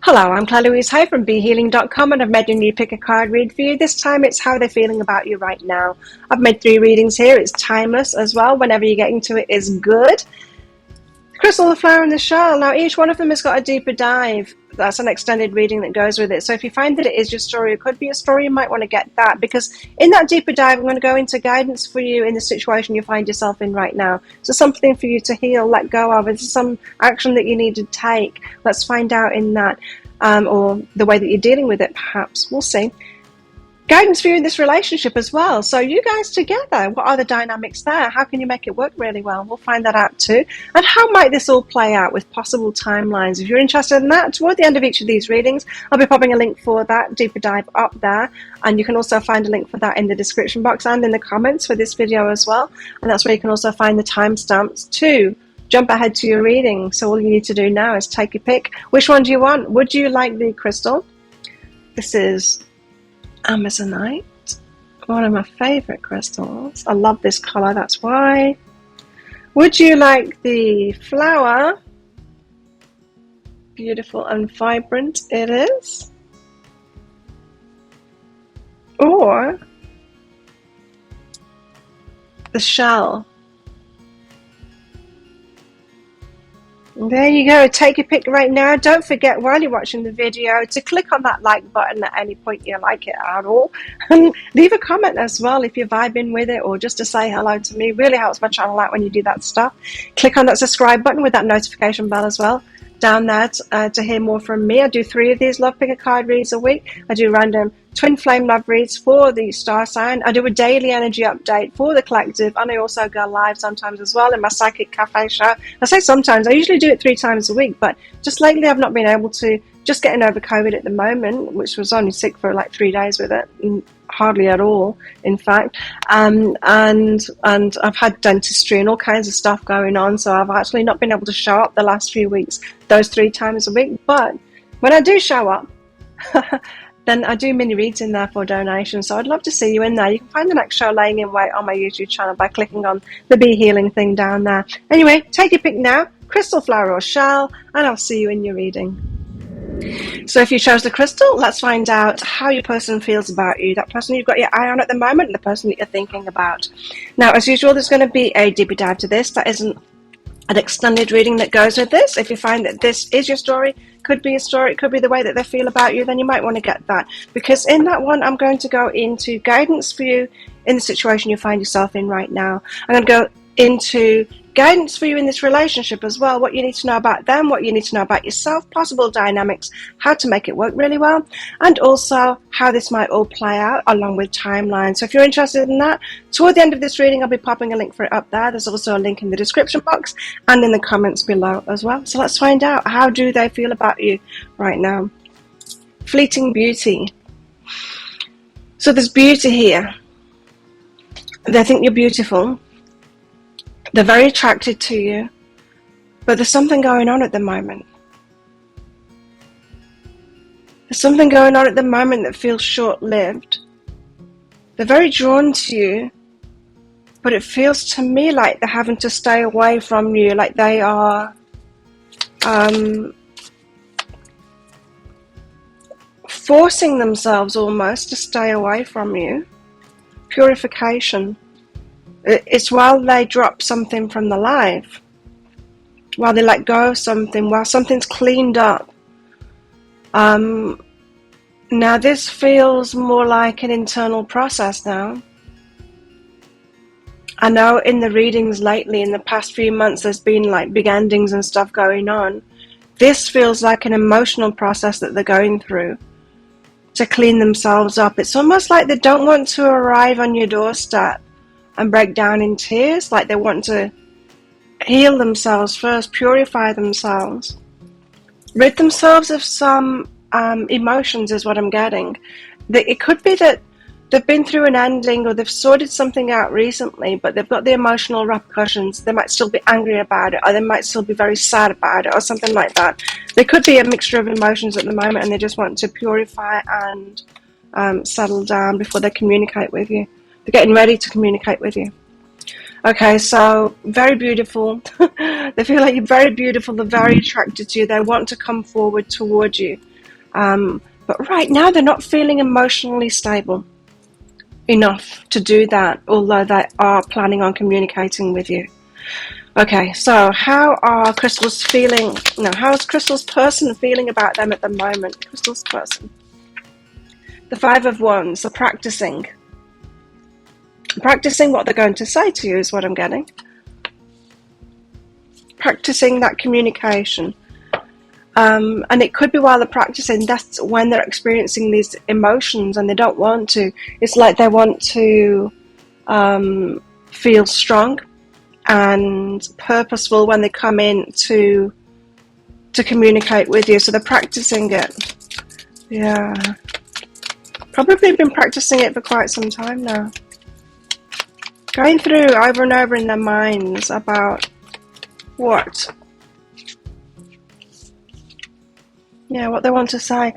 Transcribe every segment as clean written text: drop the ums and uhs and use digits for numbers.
Hello, I'm Claire Louise Hay from BeHealing.com, and I've made a new pick a card read for you. This time it's how they're feeling about you right now. I've made 3 readings here. It's timeless as well. Whenever you get into it is good. The crystal, the flower, and the shell. Now each one of them has got a deeper dive. That's an extended reading that goes with it. So if you find that it is your story, it could be a story, you might want to get that, because in that deeper dive, I'm going to go into guidance for you in the situation you find yourself in right now. So something for you to heal, let go of. It's some action that you need to take. Let's find out in that, or the way that you're dealing with it, perhaps. We'll see. Guidance for you in this relationship as well. So you guys together, what are the dynamics there? How can you make it work really well? We'll find that out too. And how might this all play out with possible timelines? If you're interested in that, toward the end of each of these readings, I'll be popping a link for that deeper dive up there. And you can also find a link for that in the description box and in the comments for this video as well. And that's where you can also find the timestamps to jump ahead to your reading. So all you need to do now is take your pick. Which one do you want? Would you like the crystal? This is Amazonite, one of my favorite crystals. I love this color, that's why. Would you like the flower? Beautiful and vibrant it is. Or the shell. There you go. Take your pick right now. Don't forget, while you're watching the video, to click on that like button at any point you like it at all. And leave a comment as well if you're vibing with it, or just to say hello to me. Really helps my channel out when you do that stuff. Click on that subscribe button with that notification bell as well down there to hear more from me. I do 3 of these Love Pick a Card reads a week. I do random twin flame love reads for the star sign. I do a daily energy update for the collective, and I also go live sometimes as well in my psychic cafe show. I say sometimes, I usually do it 3 times a week, but just lately I've not been able to, just getting over COVID at the moment, which was only sick for like 3 days with it, hardly at all in fact, and I've had dentistry and all kinds of stuff going on, so I've actually not been able to show up the last few weeks, those 3 times a week. But when I do show up, then I do mini reads in there for donations, so I'd love to see you in there. You can find the next show laying in wait on my YouTube channel by clicking on the Be Healing thing down there. Anyway, take your pick now, crystal, flower or shell, and I'll see you in your reading. So if you chose the crystal, let's find out how your person feels about you, that person you've got your eye on at the moment, the person that you're thinking about. Now, as usual, there's going to be a deeper dive to this. That isn't an extended reading that goes with this. If you find that this is your story, could be a story, it could be the way that they feel about you, then you might want to get that. Because in that one, I'm going to go into guidance for you in the situation you find yourself in right now. I'm going to go into guidance for you in this relationship as well, what you need to know about them, what you need to know about yourself, possible dynamics, how to make it work really well, and also how this might all play out along with timelines. So if you're interested in that, toward the end of this reading, I'll be popping a link for it up there. There's also a link in the description box and in the comments below as well. So let's find out, how do they feel about you right now? Fleeting beauty. So there's beauty here. They think you're beautiful. They're very attracted to you, but there's something going on at the moment. There's something going on at the moment that feels short-lived. They're very drawn to you, but it feels to me like they're having to stay away from you, like they are forcing themselves almost to stay away from you. Purification. It's while they drop something from the life, while they let go of something, while something's cleaned up. Now this feels more like an internal process now. I know in the readings lately, in the past few months, there's been like big endings and stuff going on. This feels like an emotional process that they're going through to clean themselves up. It's almost like they don't want to arrive on your doorstep and break down in tears, like they want to heal themselves first, purify themselves, rid themselves of some emotions is what I'm getting. It could be that they've been through an ending, or they've sorted something out recently, but they've got the emotional repercussions. They might still be angry about it, or they might still be very sad about it, or something like that. There could be a mixture of emotions at the moment, and they just want to purify and settle down before they communicate with you. They're getting ready to communicate with you. Okay, so very beautiful. They feel like you're very beautiful. They're very attracted to you. They want to come forward toward you. But right now, they're not feeling emotionally stable enough to do that, although they are planning on communicating with you. Okay, so how are Crystal's feeling? No, how is Crystal's person feeling about them at the moment? Crystal's person. The Five of Wands, they're practicing. Practicing what they're going to say to you is what I'm getting. Practicing that communication. And it could be while they're practicing, that's when they're experiencing these emotions and they don't want to. It's like they want to feel strong and purposeful when they come in to communicate with you. So they're practicing it. Yeah. Probably been practicing it for quite some time now. Going through over and over in their minds about what they want to say.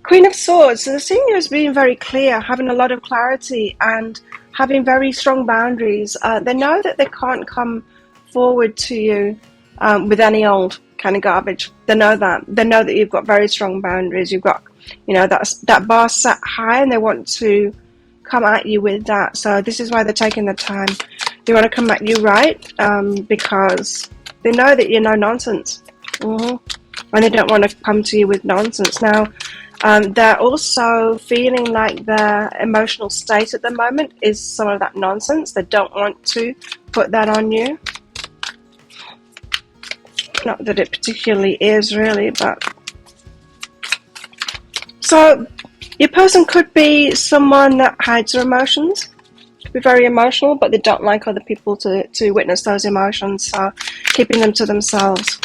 Queen of Swords. So the senior is being very clear, having a lot of clarity and having very strong boundaries. They know that they can't come forward to you with any old kind of garbage. They know that. They know that you've got very strong boundaries. You've got, that bar set high and they want to come at you with that. So this is why they're taking the time. They want to come at you right because they know that you're no nonsense. And they don't want to come to you with nonsense. Now, they're also feeling like their emotional state at the moment is some of that nonsense. They don't want to put that on you. Not that it particularly is, really, but... So, your person could be someone that hides their emotions. Could be very emotional, but they don't like other people to witness those emotions, so keeping them to themselves.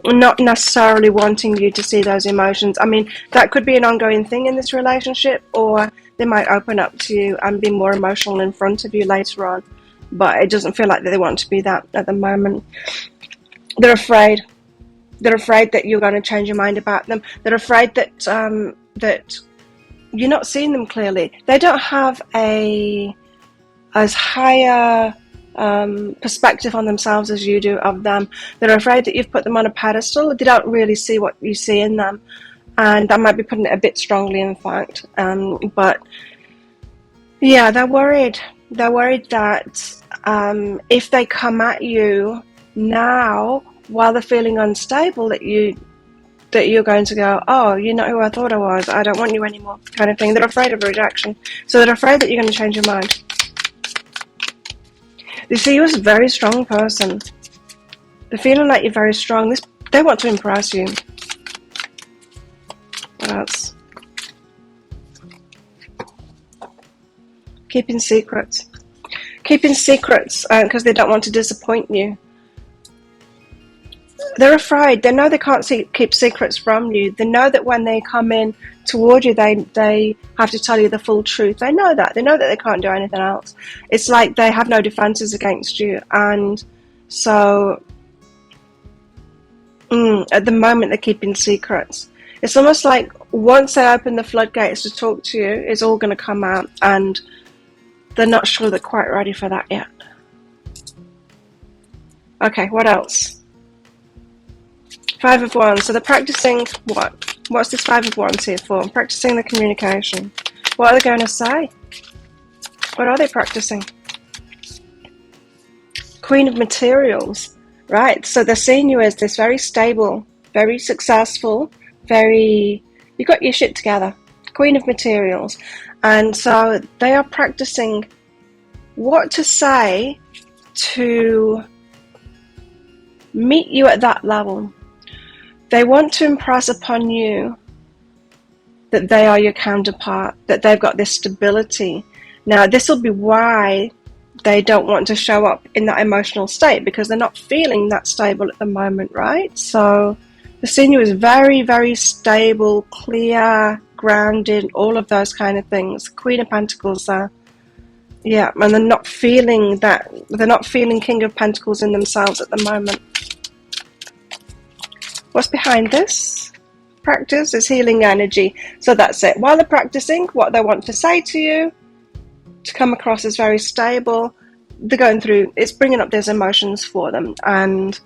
Not necessarily wanting you to see those emotions. I mean, that could be an ongoing thing in this relationship, or they might open up to you and be more emotional in front of you later on, but it doesn't feel like they want to be that at the moment. They're afraid. They're afraid that you're going to change your mind about them. They're afraid that that you're not seeing them clearly. They don't have as higher perspective on themselves as you do of them. They're afraid that you've put them on a pedestal. They don't really see what you see in them, and that might be putting it a bit strongly, in fact. But yeah, they're worried. They're worried that if they come at you now while they're feeling unstable, that you're going to go, oh, you're not who I thought I was. I don't want you anymore, kind of thing. They're afraid of rejection, so they're afraid that you're going to change your mind. They see you as a very strong person. They're feeling like you're very strong. They want to impress you. What else? Keeping secrets. Keeping secrets because they don't want to disappoint you. They're afraid. They know they can't keep secrets from you. They know that when they come in toward you, they have to tell you the full truth. They know that. They know that they can't do anything else. It's like they have no defenses against you. And so at the moment, they're keeping secrets. It's almost like once they open the floodgates to talk to you, it's all going to come out. And they're not sure they're quite ready for that yet. Okay, what else? Five of Wands. So they're practicing what? What's this Five of Wands here for? Practicing the communication. What are they going to say? What are they practicing? Queen of Materials. Right, so they're seeing you as this very stable, very successful, you got your shit together. Queen of Materials. And so they are practicing what to say to meet you at that level. They want to impress upon you that they are your counterpart, that they've got this stability. Now, this will be why they don't want to show up in that emotional state, because they're not feeling that stable at the moment, right? So the senior is very, very stable, clear, grounded, all of those kind of things. Queen of Pentacles there. Yeah, and they're not feeling that. They're not feeling King of Pentacles in themselves at the moment. What's behind this? Practice is healing energy. So that's it. While they're practicing, what they want to say to you, to come across as very stable, they're going through, it's bringing up those emotions for them, and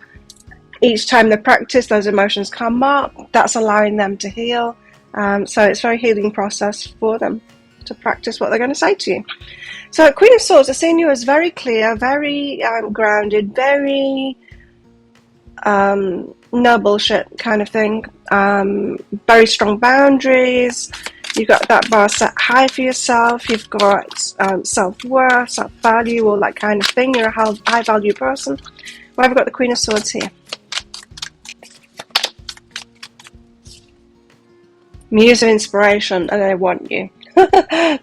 each time they practice, those emotions come up. That's allowing them to heal. So it's a very healing process for them to practice what they're going to say to you. So Queen of Swords, I see you as very clear, very grounded, very no bullshit kind of thing. Very strong boundaries. You've got that bar set high for yourself. You've got self-worth, self-value, all that kind of thing. You're a high-value person. Why have we got the Queen of Swords here? Muse of inspiration, and they want you.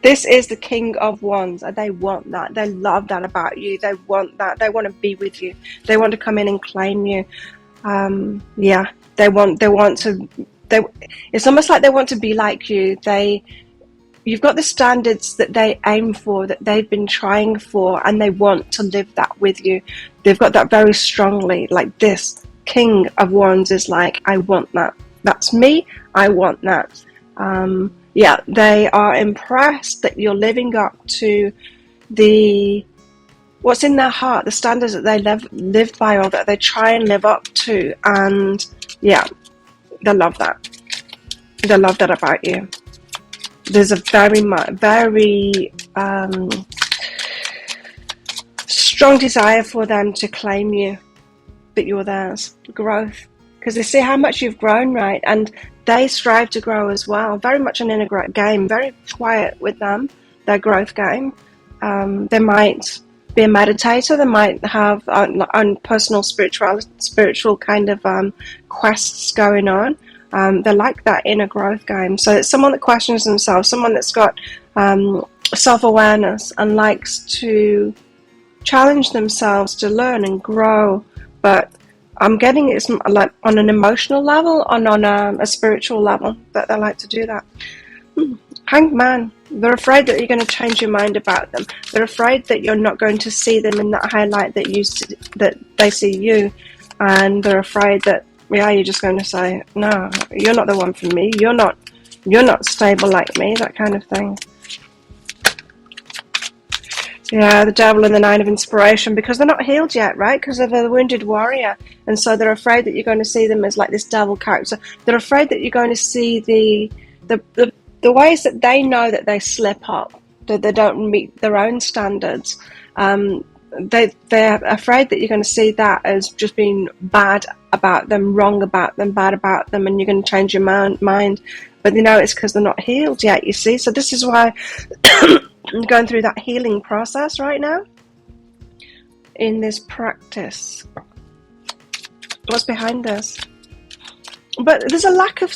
This is the King of Wands, and they want that. They love that about you. They want that. They want to be with you. They want to come in and claim you. Yeah, they want to. It's almost like they want to be like you. You've got the standards that they aim for, that they've been trying for, and they want to live that with you. They've got that very strongly. Like this King of Wands is like, I want that. That's me. I want that. Yeah, they are impressed that you're living up to what's in their heart, the standards that they live by, or that they try and live up to. And yeah, they love that. They love that about you. There's a very strong desire for them to claim you, that you're theirs. Growth. Because they see how much you've grown, right? And they strive to grow as well. Very much an inner game. Very quiet with them, their growth game. They might be a meditator. They might have on personal spiritual kind of quests going on. They like that inner growth game. So it's someone that questions themselves, someone that's got self-awareness and likes to challenge themselves to learn and grow. But I'm getting it's like on an emotional level and on a spiritual level that they like to do that. Hanged Man. They're afraid that you're going to change your mind about them. They're afraid that you're not going to see them in that highlight that they see you, and they're afraid that you're just going to say, no, you're not the one for me. You're not stable like me. That kind of thing. Yeah, the Devil and the Nine of Inspiration, because they're not healed yet, right? Because of a wounded warrior. And so they're afraid that you're going to see them as like this devil character. They're afraid that you're going to see the ways that they know that they slip up, that they don't meet their own standards. They're afraid that you're going to see that as just being bad about them, wrong about them, bad about them, and you're going to change your mind. But it's because they're not healed yet, you see. So this is why I'm going through that healing process right now in this practice. What's behind this? But there's a lack of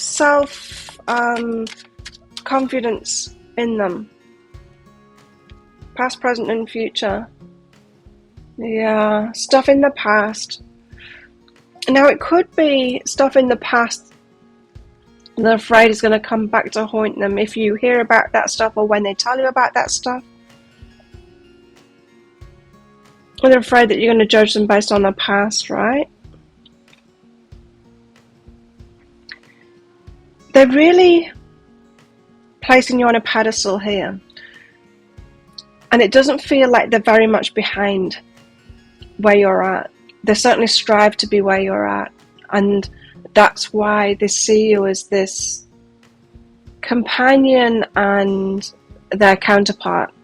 confidence in them. Past, present, and future. Yeah, stuff in the past. Now it could be stuff in the past they're afraid is going to come back to haunt them if you hear about that stuff or when they tell you about that stuff. Or they're afraid that you're going to judge them based on their past, right? They're really placing you on a pedestal here. And it doesn't feel like they're very much behind where you're at. They certainly strive to be where you're at. And that's why they see you as this companion and their counterpart.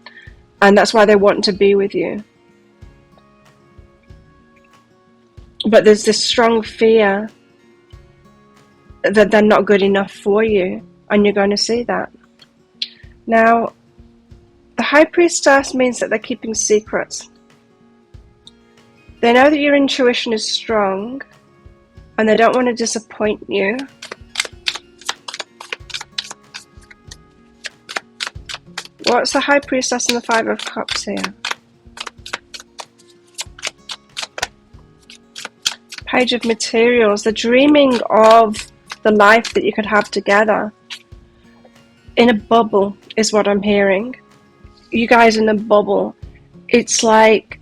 And that's why they want to be with you. But there's this strong fear that they're not good enough for you. And you're going to see that. Now, the High Priestess means that they're keeping secrets. They know that your intuition is strong. And they don't want to disappoint you. What's the High Priestess and the Five of Cups here? Page of Materials. They're dreaming of the life that you could have together. In a bubble is what I'm hearing. You guys in a bubble. It's like...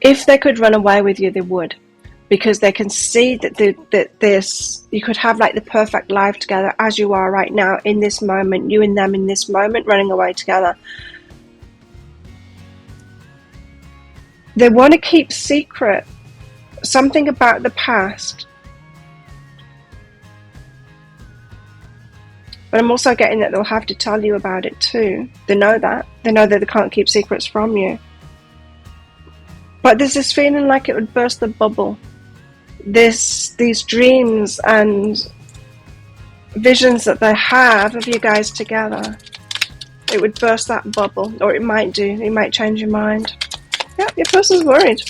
if they could run away with you, they would. because they can see that this, you could have like the perfect life together as you are right now in this moment, you and them in this moment, running away together. They want to keep secret something about the past. But I'm also getting that they'll have to tell you about it too. They know that. They know that they can't keep secrets from you. But there's this feeling like it would burst the bubble. These dreams and visions that they have of you guys together, it would burst that bubble, or it might do. It might change your mind. Yeah, your person's worried.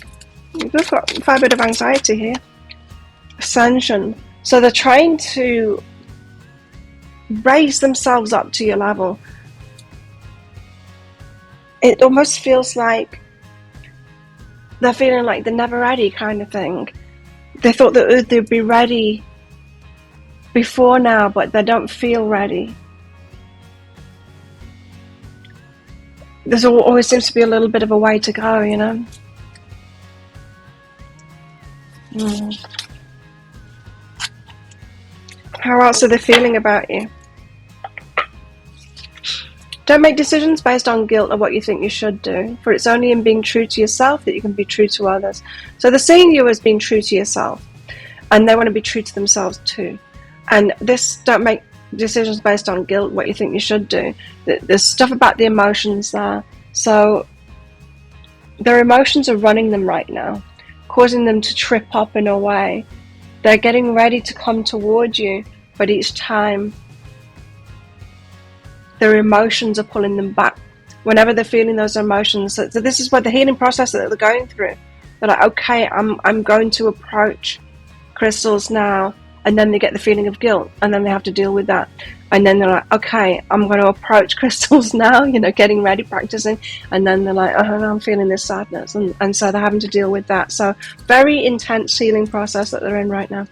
You've got a fair bit of anxiety here. Ascension. So they're trying to raise themselves up to your level. It almost feels like they're feeling like they're never ready, kind of thing. They thought that they'd be ready before now, but they don't feel ready. There's always seems to be a little bit of a way to go, you know. How else are they feeling about you? Don't make decisions based on guilt or what you think you should do, for it's only in being true to yourself that you can be true to others. So they're seeing you as being true to yourself, and they want to be true to themselves too. And this, don't make decisions based on guilt, what you think you should do. There's stuff about the emotions there. So their emotions are running them right now, causing them to trip up in a way. They're getting ready to come toward you, but each time their emotions are pulling them back. Whenever they're feeling those emotions, so this is what the healing process that they're going through. They're like, okay, I'm going to approach crystals now, and then they get the feeling of guilt, and then they have to deal with that. And then they're like, okay, I'm going to approach crystals now, you know, getting ready, practicing, and then they're like, oh, I'm feeling this sadness, and so they're having to deal with that. So very intense healing process that they're in right now.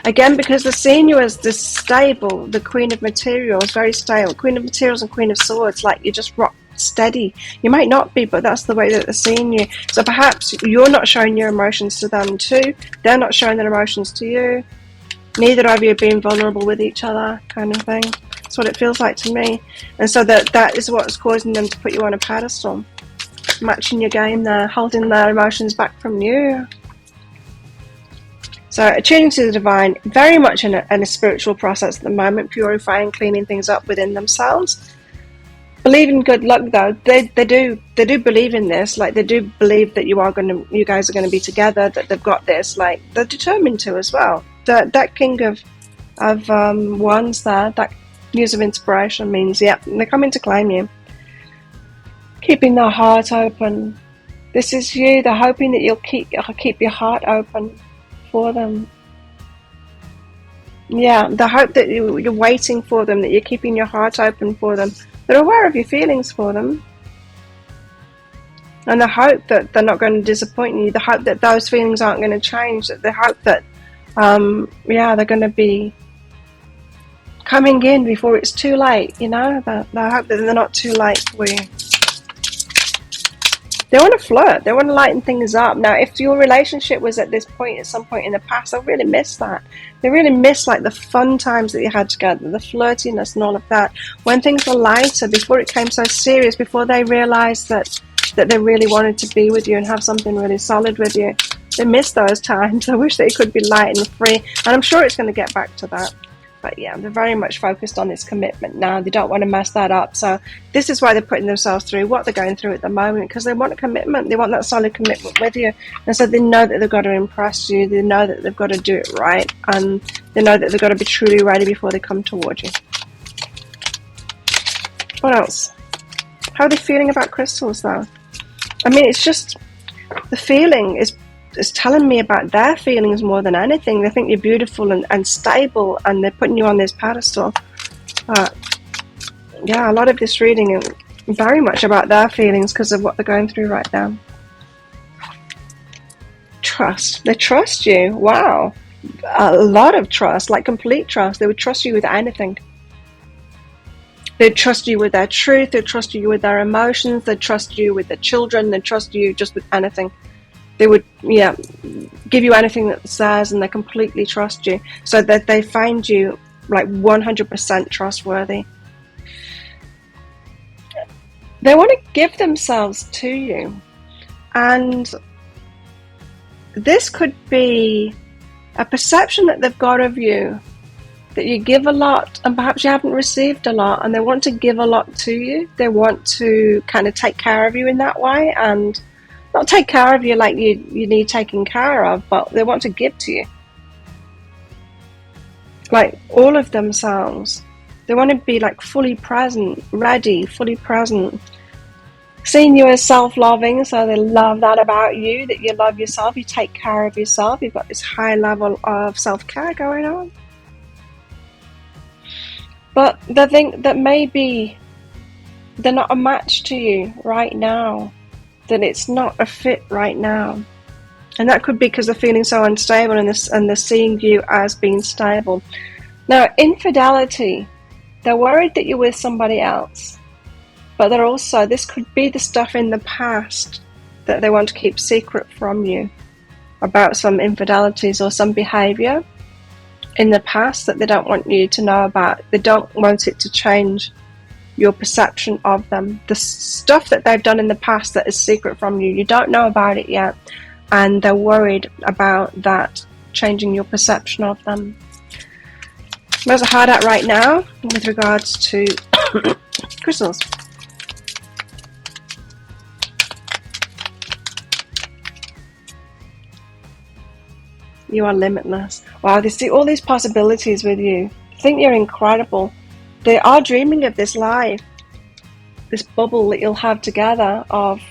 Again, because they're seeing you as this stable, the Queen of Materials, very stable. Queen of Materials and Queen of Swords, like you're just rock steady. You might not be, but that's the way that they're seeing you. So perhaps you're not showing your emotions to them too. They're not showing their emotions to you. Neither of you are being vulnerable with each other, kind of thing. That's what it feels like to me. And so that is what's causing them to put you on a pedestal. Matching your game there, holding their emotions back from you. So attuning to the divine, very much in a spiritual process at the moment, purifying, cleaning things up within themselves. Believe in good luck though. They do believe in this. Like they do believe that you guys are gonna be together. That they've got this. Like they're determined to as well. That King of Wands there, that news of inspiration means, yeah, they're coming to claim you. Keeping their heart open. This is you. They're hoping that you'll keep your heart open for them. Yeah, the hope that you're waiting for them, that you're keeping your heart open for them. They're aware of your feelings for them. And the hope that they're not going to disappoint you, the hope that those feelings aren't going to change, that the hope that, they're going to be coming in before it's too late, you know? The hope that they're not too late for you. They want to flirt. They want to lighten things up. Now, if your relationship was at this point, at some point in the past, I really miss that. They really miss like the fun times that you had together, the flirtiness and all of that. When things were lighter, before it came so serious, before they realized that they really wanted to be with you and have something really solid with you. They miss those times. I wish they could be light and free. And I'm sure it's going to get back to that. But yeah, they're very much focused on this commitment now. They don't want to mess that up. So this is why they're putting themselves through what they're going through at the moment, because they want a commitment. They want that solid commitment with you. And so they know that they've got to impress you. They know that they've got to do it right. And they know that they've got to be truly ready before they come towards you. What else? How are they feeling about crystals, though? I mean, it's just the feeling is telling me about their feelings more than anything. They think you're beautiful and stable, and they're putting you on this pedestal. Yeah, a lot of this reading is very much about their feelings because of what they're going through right now. Trust. They trust you. Wow. A lot of trust, like complete trust. They would trust you with anything. They'd trust you with their truth. They'd trust you with their emotions. They'd trust you with their children. They'd trust you just with anything. They would, yeah, give you anything that says, and they completely trust you, so that they find you like 100% trustworthy. They want to give themselves to you, and this could be a perception that they've got of you, that you give a lot and perhaps you haven't received a lot, and they want to give a lot to you. They want to kind of take care of you in that way, and not take care of you like you need taking care of, but they want to give to you. Like all of themselves. They want to be like fully present, ready, fully present. Seeing you as self-loving, so they love that about you, that you love yourself, you take care of yourself, you've got this high level of self-care going on. But they think that maybe they're not a match to you right now, that it's not a fit right now. And that could be because they're feeling so unstable, and they're seeing you as being stable. Now, infidelity, they're worried that you're with somebody else. But they're also, this could be the stuff in the past that they want to keep secret from you, about some infidelities or some behavior in the past that they don't want you to know about. They don't want it to change your perception of them. The stuff that they've done in the past that is secret from you, you don't know about it yet, and they're worried about that changing your perception of them. Where's a hard at right now with regards to crystals? You are limitless. Wow, they see all these possibilities with you. They think you're incredible. They are dreaming of this life, this bubble that you'll have together of,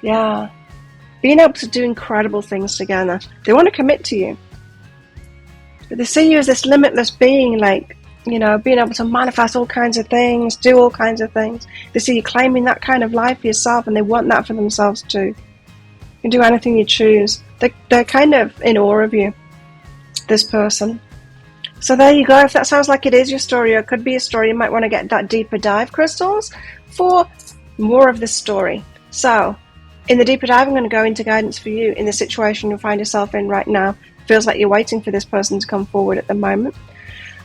yeah, being able to do incredible things together. They want to commit to you. But they see you as this limitless being, like, you know, being able to manifest all kinds of things, do all kinds of things. They see you claiming that kind of life for yourself, and they want that for themselves too. You can do anything you choose. They're kind of in awe of you, this person. So there you go. If that sounds like it is your story, or it could be a story, you might want to get that deeper dive crystals for more of this story. So in the deeper dive, I'm going to go into guidance for you in the situation you find yourself in right now. It feels like you're waiting for this person to come forward at the moment.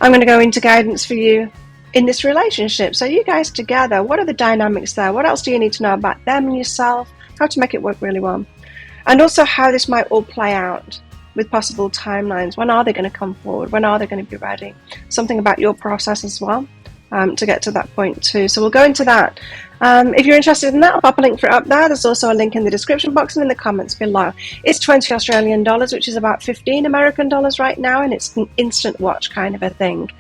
I'm going to go into guidance for you in this relationship. So you guys together, what are the dynamics there? What else do you need to know about them and yourself? How to make it work really well? And also how this might all play out with possible timelines. When are they going to come forward? When are they going to be ready? Something about your process as well, to get to that point too. So we'll go into that. If you're interested in that, I'll pop a link for it up there. There's also a link in the description box and in the comments below. It's 20 Australian dollars, which is about 15 American dollars right now, and it's an instant watch kind of a thing.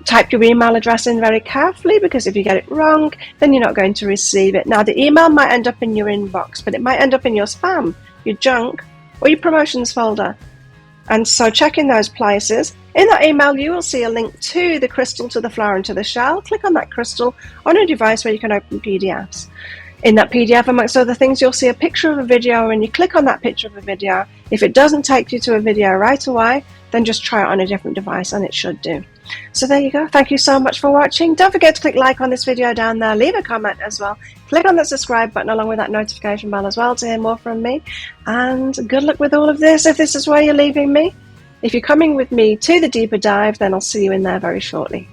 Type your email address in very carefully, because if you get it wrong, then you're not going to receive it. Now, the email might end up in your inbox, but it might end up in your spam, your junk, or your promotions folder. And so check in those places. In that email, you will see a link to the crystal, to the flower, and to the shell. Click on that crystal on a device where you can open PDFs. In that PDF, amongst other things, you'll see a picture of a video. When you click on that picture of a video, if it doesn't take you to a video right away, then just try it on a different device and it should do. So there you go. Thank you so much for watching. Don't forget to click like on this video down there. Leave a comment as well. Click on that subscribe button along with that notification bell as well to hear more from me. And good luck with all of this if this is where you're leaving me. If you're coming with me to the deeper dive, then I'll see you in there very shortly.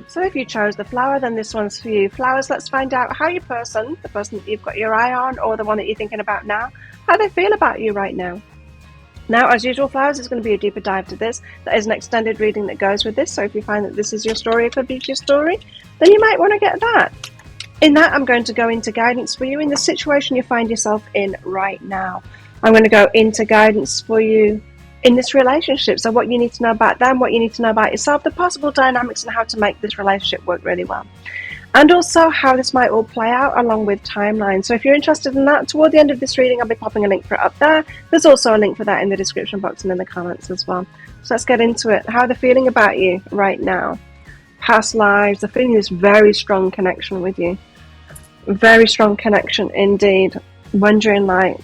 So if you chose the flower, then this one's for you. Flowers, let's find out how your person, the person that you've got your eye on, or the one that you're thinking about now, how they feel about you right now. Now, as usual, flowers, is going to be a deeper dive to this. That is an extended reading that goes with this. So if you find that this is your story, it could be your story, then you might want to get that. In that, I'm going to go into guidance for you in the situation you find yourself in right now. I'm going to go into guidance for you in this relationship. So what you need to know about them, what you need to know about yourself, the possible dynamics, and how to make this relationship work really well. And also how this might all play out along with timelines. So if you're interested in that, toward the end of this reading, I'll be popping a link for it up there. There's also a link for that in the description box and in the comments as well. So let's get into it. How they're feeling about you right now. Past lives, they're feeling this very strong connection with you. Very strong connection indeed. Wondering like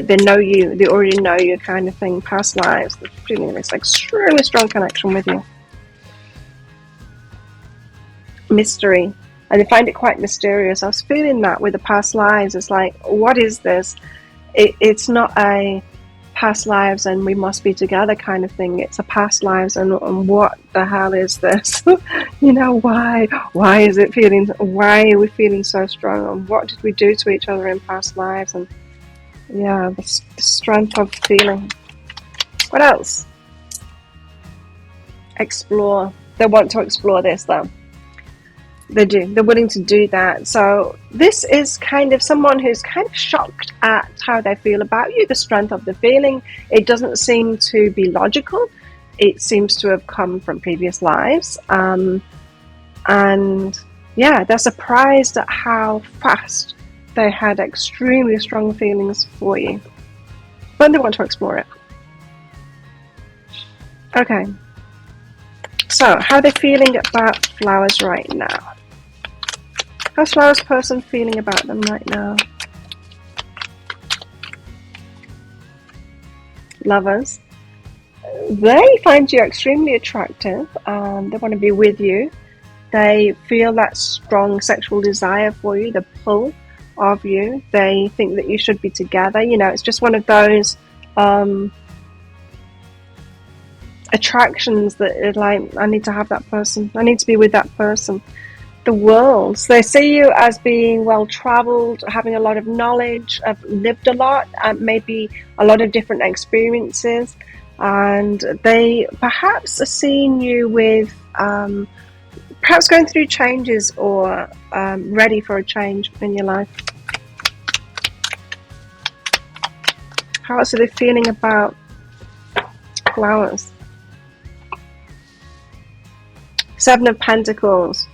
they know you, they already know you kind of thing. Past lives, they're feeling this extremely strong connection with you. Mystery. and they find it quite mysterious. I was feeling that with the past lives. It's like, what is this? It's not a past lives and we must be together kind of thing. It's a past lives and what the hell is this? You know, why is it feeling, why are we feeling so strong, and what did we do to each other in past lives? And yeah, the strength of feeling. What else? Explore. They want to explore this though. They do. They're willing to do that. So this is kind of someone who's kind of shocked at how they feel about you, the strength of the feeling. It doesn't seem to be logical. It seems to have come from previous lives. And yeah, they're surprised at how fast they had extremely strong feelings for you. But they want to explore it. Okay. So, how are they feeling about flowers right now? How's flowers person feeling about them right now? Lovers. They find you extremely attractive. They want to be with you. They feel that strong sexual desire for you, the pull of you. They think that you should be together. You know, it's just one of those attractions that are like, I need to have that person. I need to be with that person. The worlds. They see you as being well-traveled, having a lot of knowledge, have lived a lot, maybe a lot of different experiences, and they perhaps are seeing you with perhaps going through changes or ready for a change in your life. How else are they feeling about flowers? Seven of Pentacles.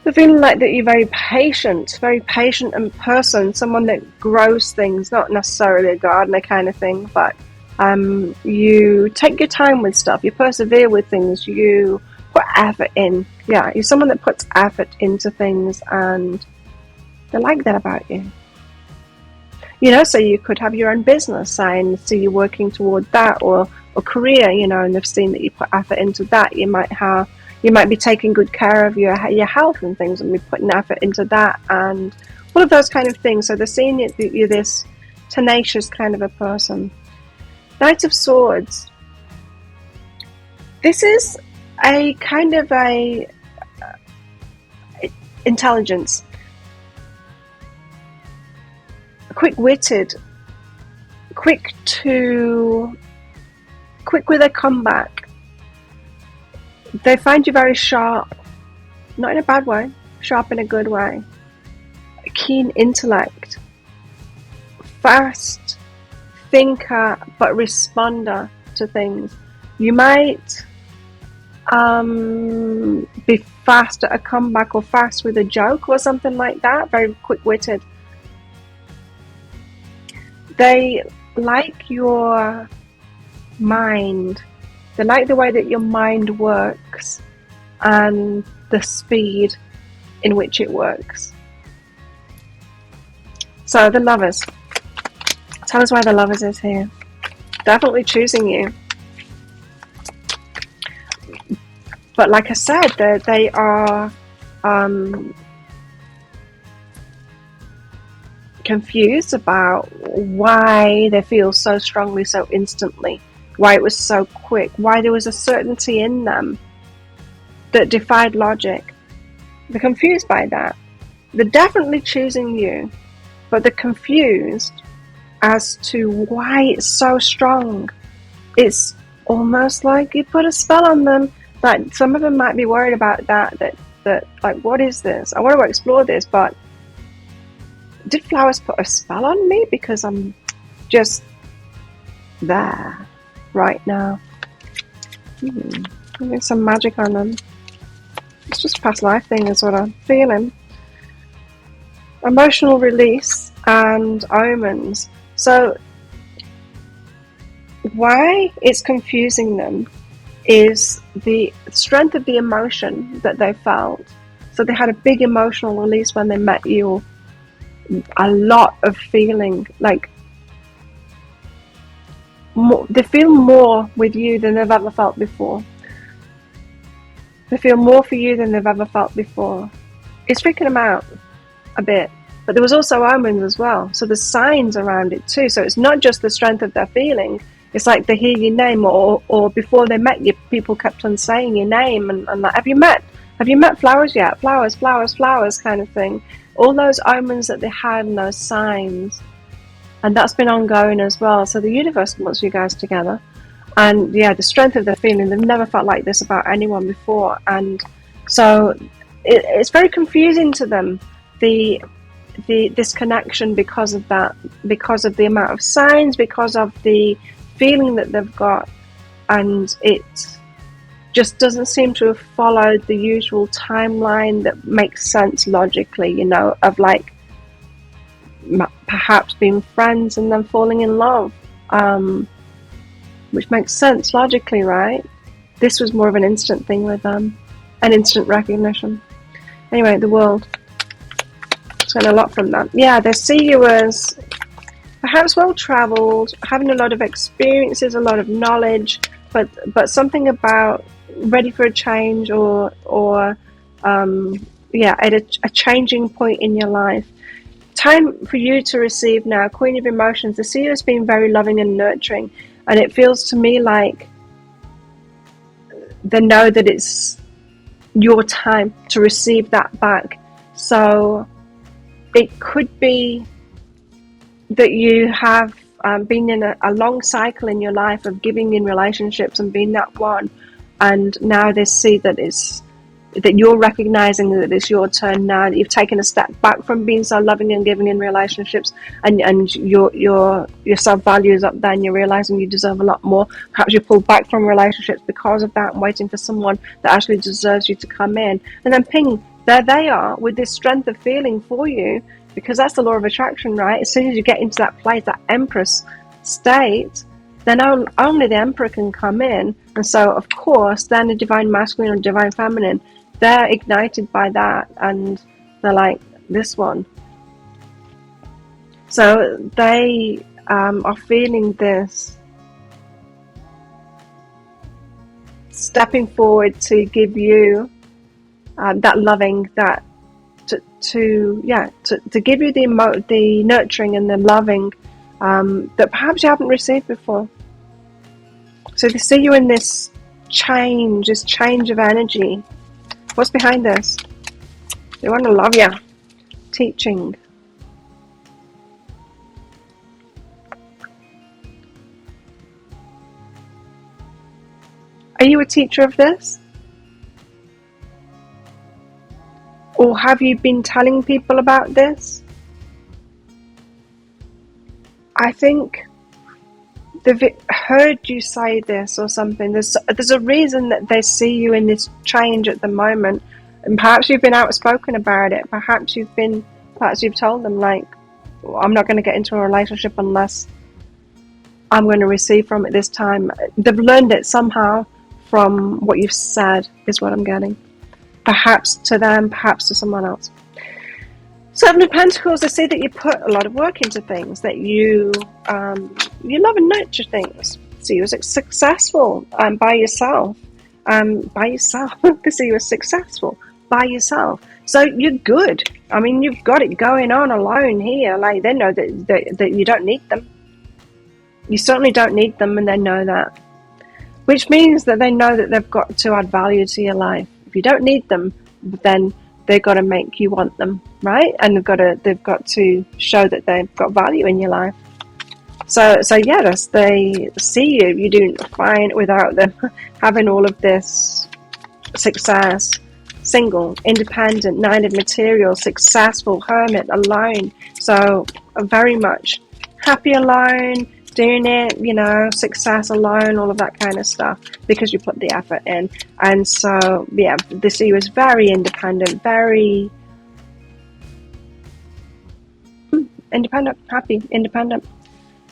They're feeling like that you're very patient in person, someone that grows things, not necessarily a gardener kind of thing, but you take your time with stuff, you persevere with things, you put effort in. Yeah, you're someone that puts effort into things, and they like that about you. You know, so you could have your own business and see you working toward that, or career, you know, and they've seen that you put effort into that. You might be taking good care of your health and things, and be putting effort into that, and all of those kind of things. So they're seeing you're this tenacious kind of a person. Knight of Swords. This is a kind of a intelligence, quick-witted, quick with a comeback. They find you very sharp, not in a bad way, sharp in a good way. A keen intellect, fast thinker, but responder to things. You might be fast at a comeback, or fast with a joke or something like that, very quick-witted. They like your mind. They like the way that your mind works and the speed in which it works. So the Lovers. Tell us why the Lovers is here. Definitely choosing you. But like I said, they are confused about why they feel so strongly, so instantly, why it was so quick, why there was a certainty in them that defied logic. They're confused by that. They're definitely choosing you, but they're confused as to why it's so strong. It's almost like you put a spell on them. Like, some of them might be worried about that like, what is this? I want to explore this, but did flowers put a spell on me because I'm just there right now? Maybe some magic on them. It's just past life thing is what I'm feeling. Emotional release and omens. So why it's confusing them is the strength of the emotion that they felt. So they had a big emotional release when they met you. A lot of feeling, like more, they feel more with you than they've ever felt before. They feel more for you than they've ever felt before. It's freaking them out a bit. But there was also omens as well. So there's signs around it too. So it's not just the strength of their feeling. It's like they hear your name, or before they met you, people kept on saying your name and like, have you met Flowers yet? Flowers, flowers, flowers kind of thing. All those omens that they had and those signs. And that's been ongoing as well. So the universe wants you guys together. And yeah, the strength of their feeling, they've never felt like this about anyone before. And so it's very confusing to them, this connection, because of that, because of the amount of signs, because of the feeling that they've got. And it just doesn't seem to have followed the usual timeline that makes sense logically, you know, of like perhaps being friends and then falling in love, which makes sense logically, right? This was more of an instant thing with them, an instant recognition. Anyway, the world. Got a lot from that. Yeah, they see you as perhaps well-traveled, having a lot of experiences, a lot of knowledge, but something about ready for a change, or at a changing point in your life. Time for you to receive now, Queen of Emotions. They see you as being very loving and nurturing, and it feels to me like they know that it's your time to receive that back. So it could be that you have been in a long cycle in your life of giving in relationships and being that one, and now they see that you're recognizing that it's your turn now, that you've taken a step back from being so loving and giving in relationships, and your self-value is up there, and you're realizing you deserve a lot more. Perhaps you pulled back from relationships because of that and waiting for someone that actually deserves you to come in, and then ping, there they are with this strength of feeling for you, because that's the law of attraction, right? As soon as you get into that place, that Empress state, then only the Emperor can come in. And so, of course, then the Divine Masculine or Divine Feminine, they're ignited by that, and they're like, this one. So they are feeling this, stepping forward to give you that loving, that to give you the nurturing and the loving that perhaps you haven't received before. So they see you in this change of energy. What's behind this? They want to love you. Teaching. Are you a teacher of this? Or have you been telling people about this? I think they've heard you say this or something. There's a reason that they see you in this change at the moment, and perhaps you've been outspoken about it. Perhaps you've told them, like, I'm not going to get into a relationship unless I'm going to receive from it this time. They've learned it somehow from what you've said, is what I'm getting. Perhaps to them, perhaps to someone else. Seven of Pentacles, I see that you put a lot of work into things, that you love and nurture things. See you as successful by yourself. They see you as successful by yourself. So you're good. I mean, you've got it going on alone here. Like, they know that you don't need them. You certainly don't need them, and they know that. Which means that they know that they've got to add value to your life. If you don't need them, then they've got to make you want them, right? And they've got to show that they've got value in your life. So yes, they see you. You're doing fine without them having all of this success. Single, independent, Nine of Materials, successful, hermit, alone. So very much happy alone, doing it, success alone, all of that kind of stuff, because you put the effort in. And so, yeah, they see you as very independent, very independent, happy, independent,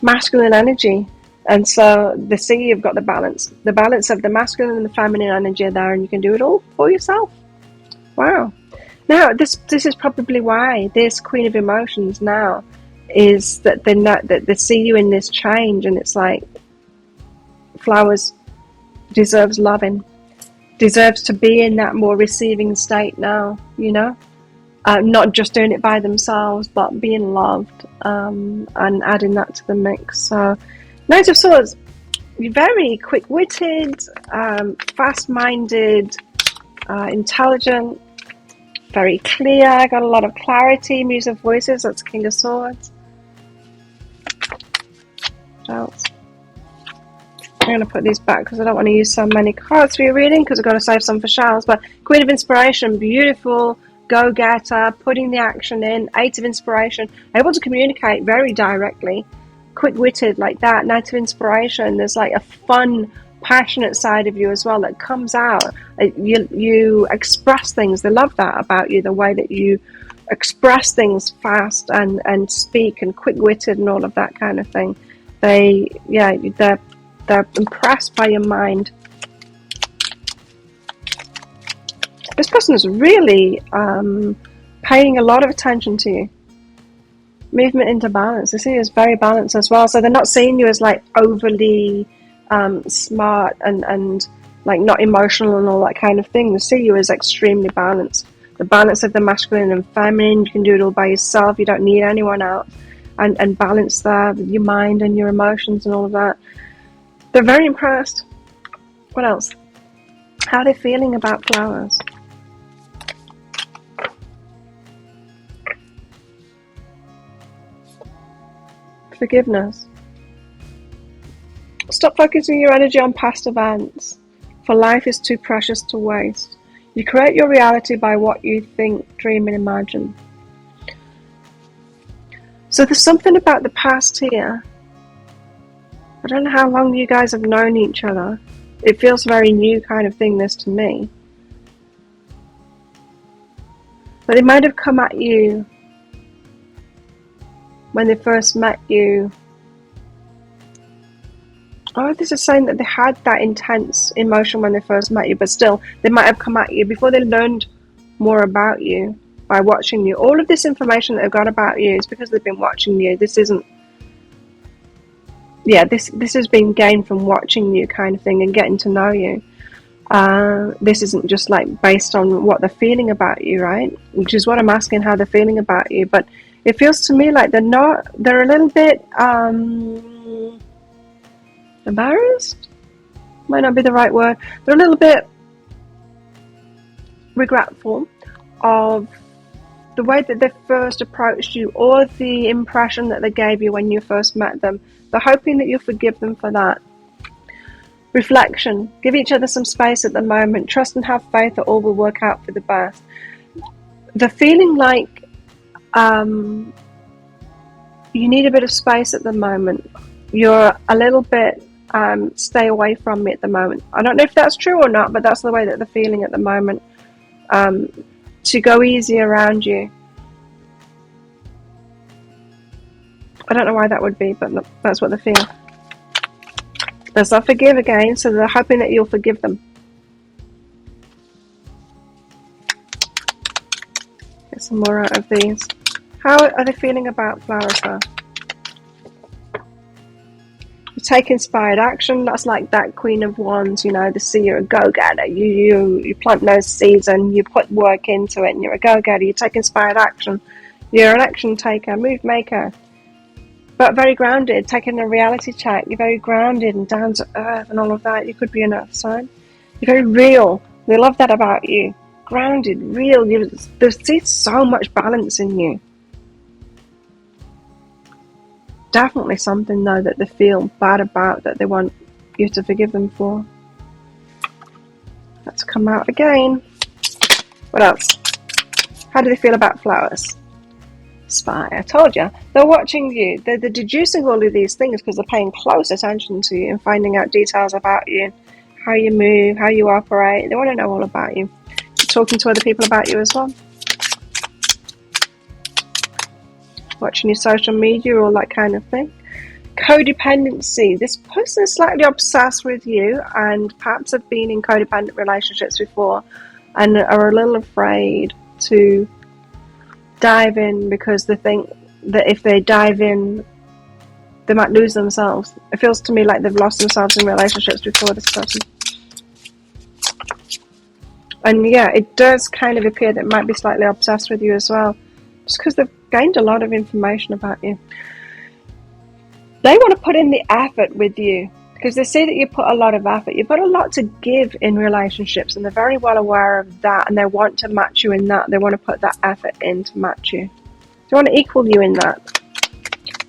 masculine energy. And so they see you've got the balance of the masculine and the feminine energy there, and you can do it all for yourself. Wow. Now, this is probably why this Queen of Emotions now is that they see you in this change, and it's like, Flowers deserves loving, deserves to be in that more receiving state now, not just doing it by themselves, but being loved, and adding that to the mix. So, Knight of Swords, very quick-witted, fast-minded, intelligent, very clear, got a lot of clarity, Muse of Voices, that's King of Swords. What else? I'm going to put these back because I don't want to use so many cards for your reading because I've got to save some for Charles. But Queen of Inspiration, beautiful, go-getter, putting the action in. Eight of Inspiration, able to communicate very directly, quick-witted like that. Knight of Inspiration, there's like a fun, passionate side of you as well that comes out. You express things. They love that about you, the way that you express things fast and speak and quick-witted and all of that kind of thing. They're impressed by your mind. This person is really paying a lot of attention to you. Movement into balance. They see you as very balanced as well. So they're not seeing you as like overly smart and like not emotional and all that kind of thing. They see you as extremely balanced. The balance of the masculine and feminine. You can do it all by yourself. You don't need anyone else. And balance there with your mind and your emotions and all of that. They're very impressed. What else? How are they feeling about flowers? Forgiveness. Stop focusing your energy on past events, for life is too precious to waste. You create your reality by what you think, dream, and imagine. So there's something about the past here. I don't know how long you guys have known each other. It feels very new kind of thing, this to me. But they might have come at you when they first met you. Oh, this is saying that they had that intense emotion when they first met you, but still, they might have come at you before they learned more about you by watching you. All of this information that they've got about you is because they've been watching you. This isn't... Yeah, this has been gained from watching you kind of thing and getting to know you. This isn't just like based on what they're feeling about you, right? Which is what I'm asking, how they're feeling about you. But it feels to me like they're a little bit embarrassed? Might not be the right word. They're a little bit regretful of the way that they first approached you or the impression that they gave you when you first met them. They're hoping that you'll forgive them for that. Reflection. Give each other some space at the moment. Trust and have faith that all will work out for the best. They're feeling like you need a bit of space at the moment. You're a little bit stay away from me at the moment. I don't know if that's true or not, but that's the way that they're feeling at the moment. To go easy around you. I don't know why that would be, but that's what they feel. There's a forgive again, so they're hoping that you'll forgive them. Get some more out of these. How are they feeling about flowers though? You take inspired action. That's like that Queen of Wands, you know, they see you're a go-getter. You plant those seeds and you put work into it and you're a go-getter. You take inspired action. You're an action taker, move maker. But very grounded, taking a reality check. You're very grounded and down to earth and all of that. You could be an earth sign. You're very real. They love that about you. Grounded, real. They see so much balance in you. Definitely something though that they feel bad about, that they want you to forgive them for. Let's come out again. What else? How do they feel about flowers? Spy. I told you. They're watching you. They're deducing all of these things because they're paying close attention to you and finding out details about you, how you move, how you operate. They want to know all about you. You're talking to other people about you as well. Watching your social media, all that kind of thing. Codependency. This person is slightly obsessed with you and perhaps have been in codependent relationships before and are a little afraid to dive in because they think that if they dive in, they might lose themselves. It feels to me like they've lost themselves in relationships before, this person. And yeah, it does kind of appear that it might be slightly obsessed with you as well, just because they've gained a lot of information about you. They want to put in the effort with you because they see that you put a lot of effort. You've got a lot to give in relationships, and they're very well aware of that, and they want to match you in that. They want to put that effort in to match you. They want to equal you in that.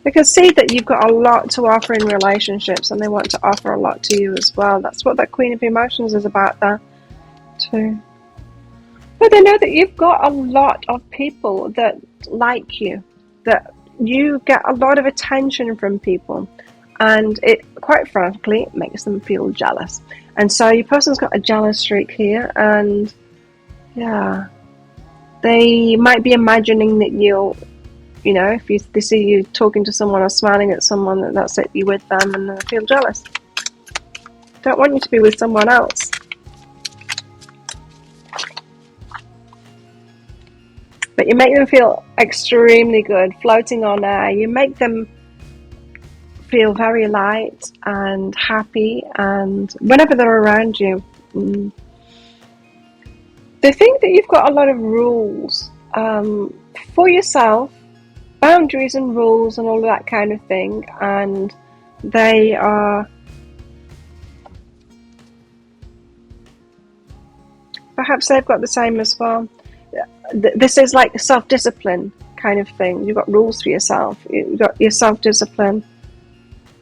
They can see that you've got a lot to offer in relationships, and they want to offer a lot to you as well. That's what that Queen of Emotions is about there too. But they know that you've got a lot of people that like you, that you get a lot of attention from people, and it, quite frankly, makes them feel jealous. And so your person's got a jealous streak here, and yeah, they might be imagining that you'll, you know, if they see you talking to someone or smiling at someone, that's it, you're with them, and they feel jealous. Don't want you to be with someone else. But you make them feel extremely good, floating on air. You make them feel very light and happy, and whenever they're around you, they think that you've got a lot of rules for yourself, boundaries and rules and all of that kind of thing, and they are perhaps they've got the same as well. This is like a self-discipline kind of thing. You've got rules for yourself. You've got your self-discipline.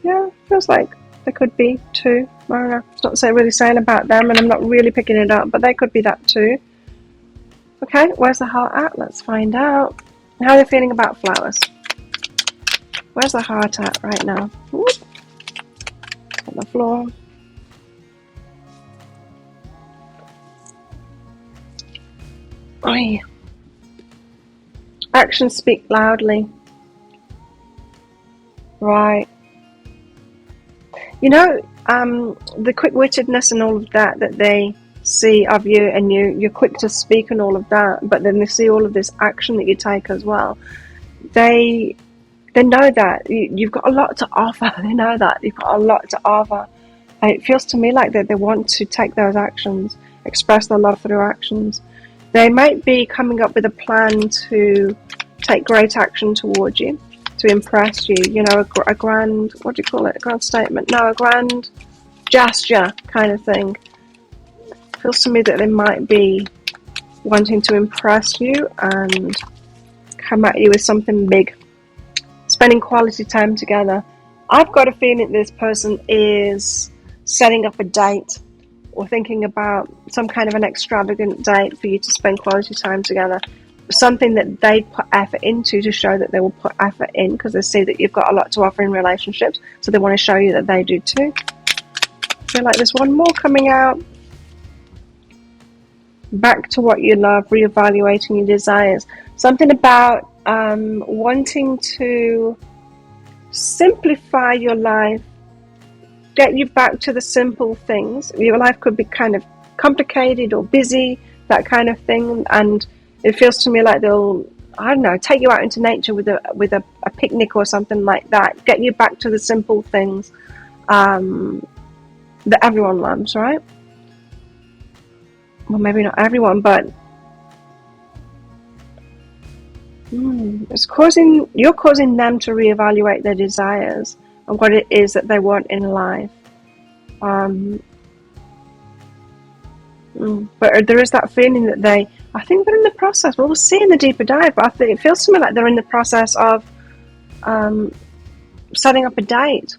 Yeah, feels like there could be too. I don't know. It's not really saying about them, and I'm not really picking it up, but they could be that too. Okay, where's the heart at? Let's find out. How are they feeling about flowers? Where's the heart at right now? Whoop. On the floor. Oi. Actions speak loudly. Right. You know, the quick-wittedness and all of that they see of you, and you're quick to speak and all of that, but then they see all of this action that you take as well. They know that you've got a lot to offer. They know that you've got a lot to offer. And it feels to me like that they want to take those actions, express their love through actions. They might be coming up with a plan to take great action towards you, to impress you, you know, a grand, what do you call it, a grand statement? No, a grand gesture kind of thing. It feels to me that they might be wanting to impress you and come at you with something big. Spending quality time together. I've got a feeling this person is setting up a date or thinking about some kind of an extravagant date for you to spend quality time together. Something that they put effort into to show that they will put effort in, because they see that you've got a lot to offer in relationships, so they want to show you that they do too. I feel like there's one more coming out. Back to what you love, reevaluating your desires. Something about wanting to simplify your life, get you back to the simple things. Your life could be kind of complicated or busy, that kind of thing, and it feels to me like they'll, I don't know, take you out into nature with a picnic or something like that. Get you back to the simple things that everyone loves, right? Well, maybe not everyone, but you're causing them to reevaluate their desires and what it is that they want in life. But there is that feeling that I think they're in the process. Well, we'll see in the deeper dive, but I think it feels to me like they're in the process of setting up a date.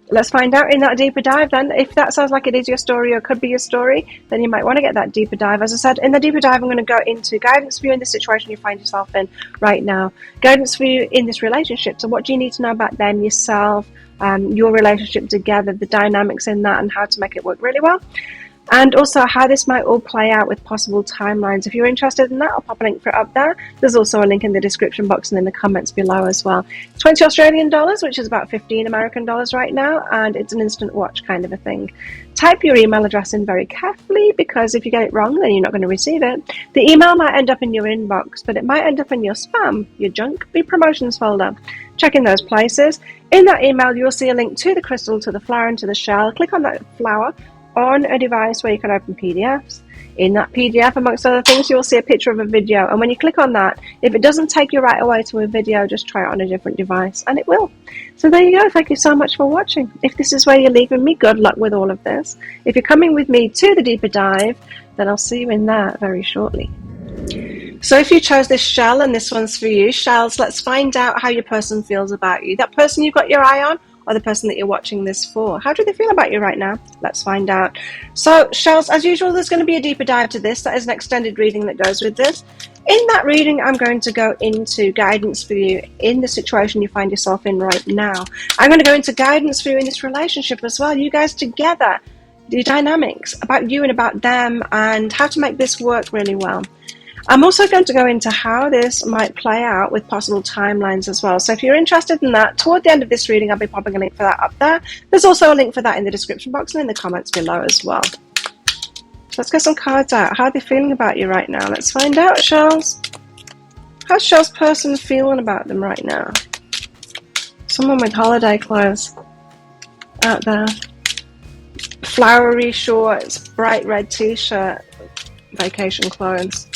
Let's find out in that deeper dive then. If that sounds like it is your story or could be your story, then you might want to get that deeper dive. As I said, in the deeper dive, I'm going to go into guidance for you in the situation you find yourself in right now. Guidance for you in this relationship. So what do you need to know about them, yourself, your relationship together, the dynamics in that, and how to make it work really well. And also how this might all play out with possible timelines. If you're interested in that, I'll pop a link for it up there. There's also a link in the description box and in the comments below as well. 20 Australian dollars, which is about 15 American dollars right now, and it's an instant watch kind of a thing. Type your email address in very carefully, because if you get it wrong, then you're not going to receive it. The email might end up in your inbox, but it might end up in your spam, your junk, your promotions folder. Check in those places. In that email, you'll see a link to the crystal, to the flower, and to the shell. Click on that flower on a device where you can open PDFs. In that PDF, amongst other things, you'll see a picture of a video. And when you click on that, if it doesn't take you right away to a video, just try it on a different device and it will. So there you go. Thank you so much for watching. If this is where you're leaving me, good luck with all of this. If you're coming with me to the deeper dive, then I'll see you in there very shortly. So if you chose this shell and this one's for you, shells, let's find out how your person feels about you. That person you've got your eye on, or the person that you're watching this for. How do they feel about you right now? Let's find out. So shells, as usual, there's going to be a deeper dive to this. That is an extended reading that goes with this. In that reading, I'm going to go into guidance for you in the situation you find yourself in right now. I'm going to go into guidance for you in this relationship as well. You guys together, the dynamics about you and about them, and how to make this work really well. I'm also going to go into how this might play out with possible timelines as well. So if you're interested in that, toward the end of this reading, I'll be popping a link for that up there. There's also a link for that in the description box and in the comments below as well. Let's get some cards out. How are they feeling about you right now? Let's find out, Shells. How's Shells' person feeling about them right now? Someone with holiday clothes out there. Flowery shorts, bright red t-shirt, vacation clothes.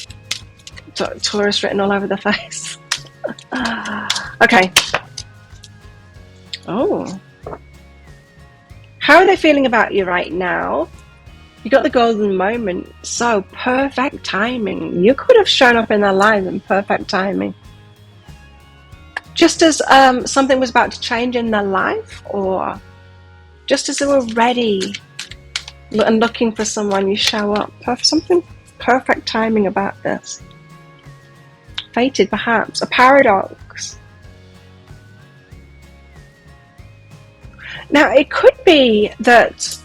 Tourist written all over the face. Okay. Oh. How are they feeling about you right now? You got the golden moment. So, perfect timing. You could have shown up in their lives in perfect timing. Just as something was about to change in their life, or just as they were ready and looking for someone, you show up. Something perfect timing about this. Fated, perhaps. A paradox. Now, it could be that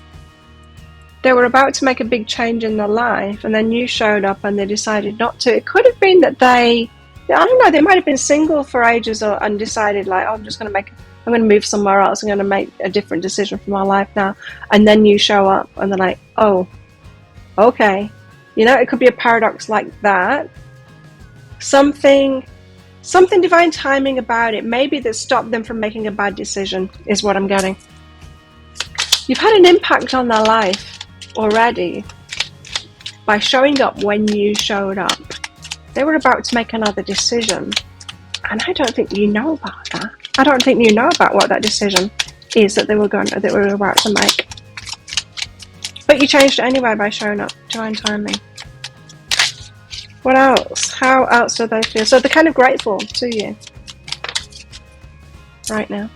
they were about to make a big change in their life and then you showed up and they decided not to. It could have been that I don't know, they might have been single for ages and decided like, oh, I'm going to move somewhere else. I'm going to make a different decision for my life now. And then you show up and they're like, oh, okay. You know, it could be a paradox like that. Something divine timing about it, maybe that stopped them from making a bad decision, is what I'm getting. You've had an impact on their life already by showing up when you showed up. They were about to make another decision, and I don't think you know about that. I don't think you know about what that decision is that they were about to make. But you changed it anyway by showing up. Divine timing. What else? How else do they feel? So they're kind of grateful to you right now.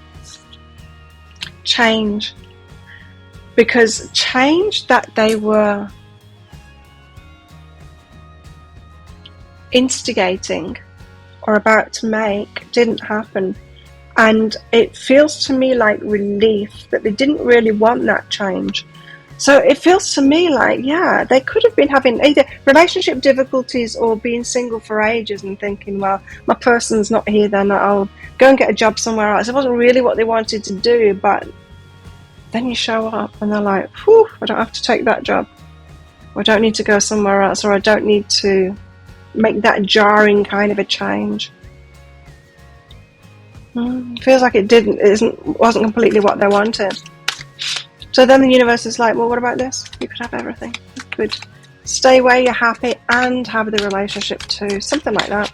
Change. Because change that they were instigating or about to make didn't happen. And it feels to me like relief that they didn't really want that change. So it feels to me like, yeah, they could have been having either relationship difficulties or being single for ages and thinking, well, my person's not here, then I'll go and get a job somewhere else. It wasn't really what they wanted to do, but then you show up and they're like, whew, I don't have to take that job. Or I don't need to go somewhere else, or I don't need to make that jarring kind of a change. Feels like it wasn't completely what they wanted. So then the universe is like, well, what about this? You could have everything. You could stay where you're happy and have the relationship too. Something like that.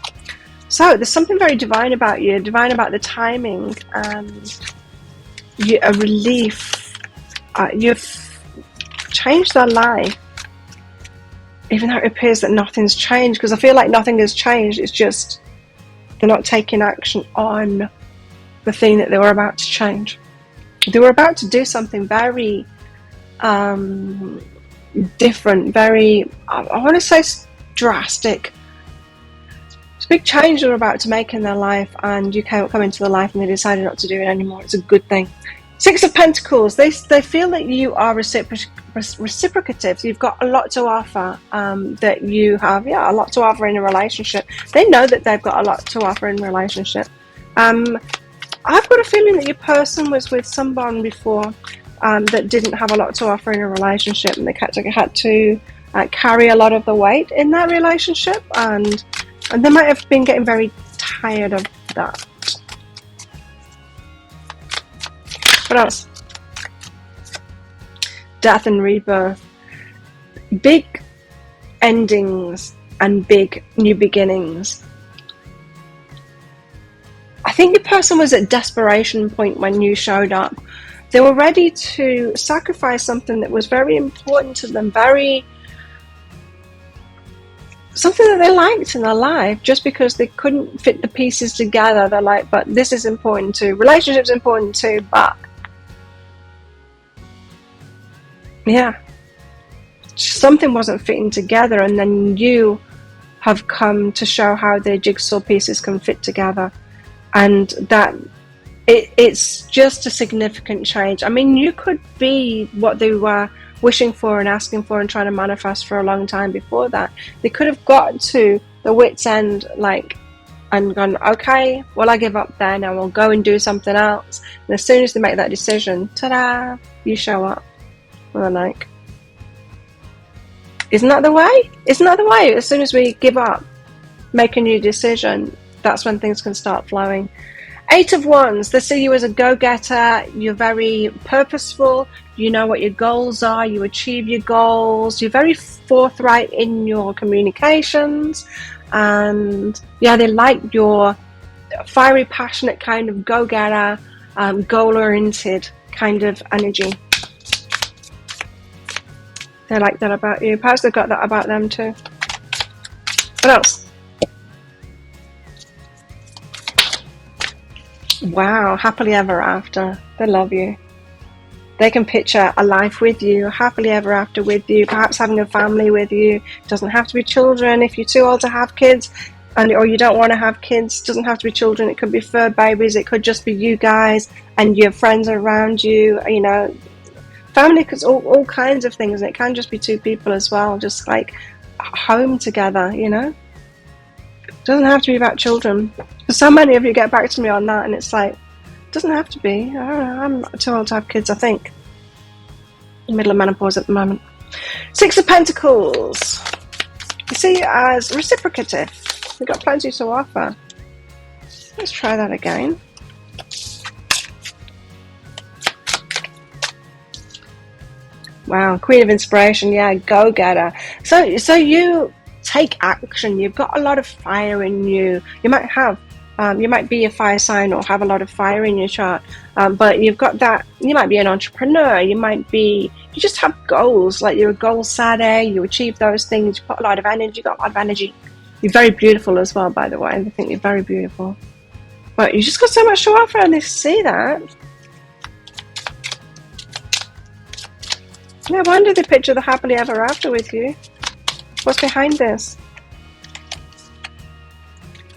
So there's something very divine about you, divine about the timing, and a relief. You've changed their life, even though it appears that nothing's changed, because I feel like nothing has changed. It's just they're not taking action on the thing that they were about to change. They were about to do something very different, very, I want to say drastic. It's a big change they were about to make in their life, and you can't come into their life and they decided not to do it anymore. It's a good thing. Six of Pentacles, they feel that you are reciprocative. You've got a lot to offer, that you have, a lot to offer in a relationship. They know that they've got a lot to offer in a relationship. I've got a feeling that your person was with someone before that didn't have a lot to offer in a relationship, and they had to carry a lot of the weight in that relationship, and they might have been getting very tired of that. What else? Death and rebirth. Big endings and big new beginnings. I think the person was at desperation point when you showed up. They were ready to sacrifice something that was very important to them, something that they liked in their life, just because they couldn't fit the pieces together. They're like, but this is important too. Relationship's important too, but yeah, something wasn't fitting together, and then you have come to show how the jigsaw pieces can fit together, and that it's just a significant change. I mean, you could be what they were wishing for and asking for and trying to manifest for a long time before that. They could have got to the wit's end, like, and gone, okay, well, I give up then, I will go and do something else. And as soon as they make that decision, ta-da, you show up. And they're like, isn't that the way? Isn't that the way? As soon as we give up, make a new decision, that's when things can start flowing. 8 of Wands, they see you as a go-getter. You're very purposeful. You know what your goals are. You achieve your goals. You're very forthright in your communications. And yeah, they like your fiery, passionate kind of go-getter, goal-oriented kind of energy. They like that about you. Perhaps they've got that about them too. What else? Wow, happily ever after. They love you. They can picture a life with you, happily ever after with you, perhaps having a family with you. It doesn't have to be children. If you're too old to have kids, or you don't want to have kids, it doesn't have to be children. It could be fur babies. It could just be you guys and your friends around you. You know, family could all kinds of things. And it can just be 2 people as well, just like home together, you know. It doesn't have to be about children. So many of you get back to me on that, and it's like, it doesn't have to be. I don't know, I'm not too old to have kids, I think. In the middle of menopause at the moment. 6 of Pentacles. You see it as reciprocative. We've got plenty to offer. Let's try that again. Wow, Queen of Inspiration, yeah, go-getter. So you take action. You've got a lot of fire in you. You might be a fire sign or have a lot of fire in your chart, but you've got that. You might be an entrepreneur. You just have goals. Like, you're a goal setter. You achieve those things. You put a lot of energy. You got a lot of energy. You're very beautiful as well, by the way. I think you're very beautiful. But you just got so much to offer, and they see that. No wonder they picture the happily ever after with you. What's behind this?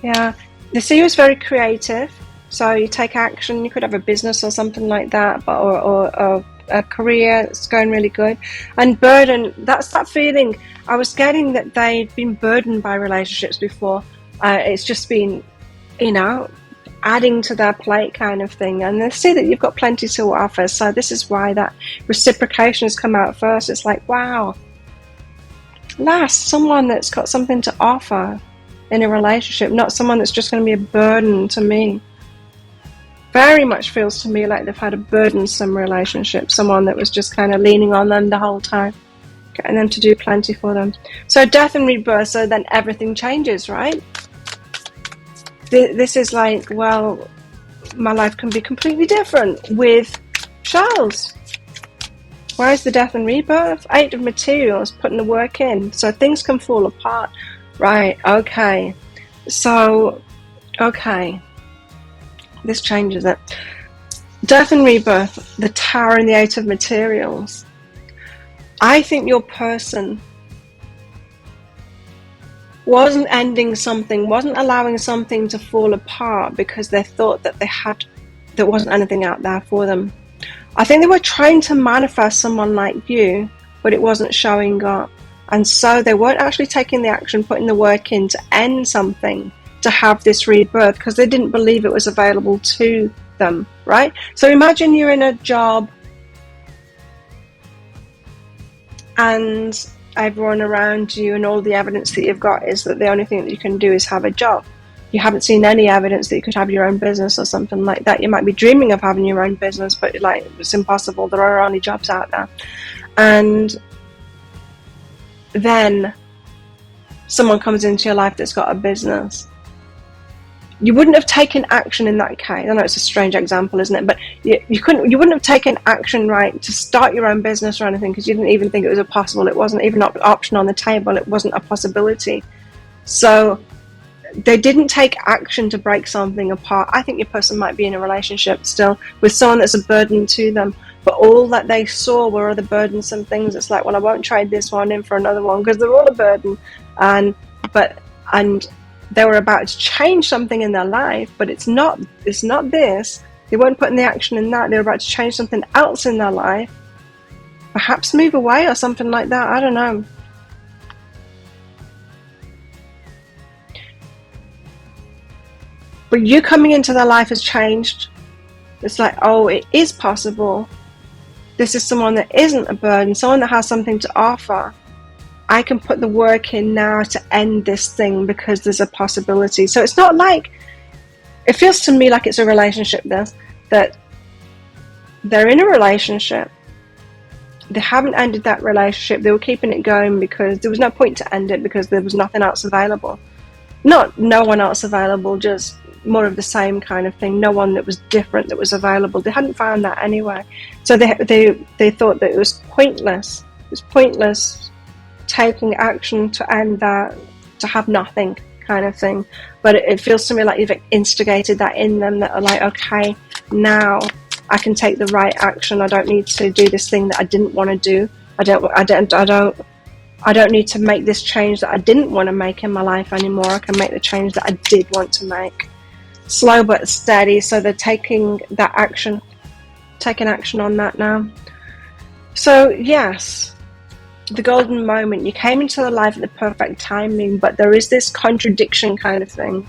Yeah, they see you as very creative. So you take action. You could have a business or something like that, but or a career that's going really good. And burden, that's that feeling. I was getting that they've been burdened by relationships before. It's just been, you know, adding to their plate kind of thing. And they see that you've got plenty to offer. So this is why that reciprocation has come out first. It's like, wow, last, someone that's got something to offer in a relationship, not someone that's just going to be a burden to me. Very much feels to me like they've had a burdensome relationship, someone that was just kind of leaning on them the whole time, getting them to do plenty for them. So death and rebirth, so then everything changes, right? This is like, well, my life can be completely different with Charles. Where is the death and rebirth? 8 of Materials, putting the work in. So things can fall apart. Right, okay. So, okay. This changes it. Death and rebirth, the Tower and the 8 of Materials. I think your person wasn't ending something, wasn't allowing something to fall apart because they thought that there wasn't anything out there for them. I think they were trying to manifest someone like you, but it wasn't showing up. And so they weren't actually taking the action, putting the work in to end something, to have this rebirth, because they didn't believe it was available to them, right? So imagine you're in a job and everyone around you and all the evidence that you've got is that the only thing that you can do is have a job. You haven't seen any evidence that you could have your own business or something like that. You might be dreaming of having your own business, but like, it's impossible. There are only jobs out there. And then someone comes into your life that's got a business. You wouldn't have taken action in that case. I know it's a strange example, isn't it? But you wouldn't have taken action, right, to start your own business or anything, because you didn't even think it was possible. It wasn't even an option on the table. It wasn't a possibility. So they didn't take action to break something apart. I think your person might be in a relationship still with someone that's a burden to them, but all that they saw were other burdensome things. It's like, well, I won't trade this one in for another one because they're all a burden. And they were about to change something in their life, but it's not this. They weren't putting the action in that. They were about to change something else in their life. Perhaps move away or something like that. I don't know. But you coming into their life has changed. It's like, oh, it is possible. This is someone that isn't a burden, someone that has something to offer. I can put the work in now to end this thing because there's a possibility. So it's not like, it feels to me like it's a relationship that they're in a relationship. They haven't ended that relationship. They were keeping it going because there was no point to end it because there was nothing else available. Not no one else available, just more of the same kind of thing. No one that was different that was available. They hadn't found that anyway. So they thought that it was pointless. It was pointless taking action to end that, to have nothing kind of thing. But it feels to me like you've instigated that in them, that are like, okay, now I can take the right action. I don't need to do this thing that I didn't want to do. I don't need to make this change that I didn't want to make in my life anymore. I can make the change that I did want to make. Slow but steady. So they're taking action on that now. So yes, the golden moment. You came into the life at the perfect timing, but there is this contradiction kind of thing.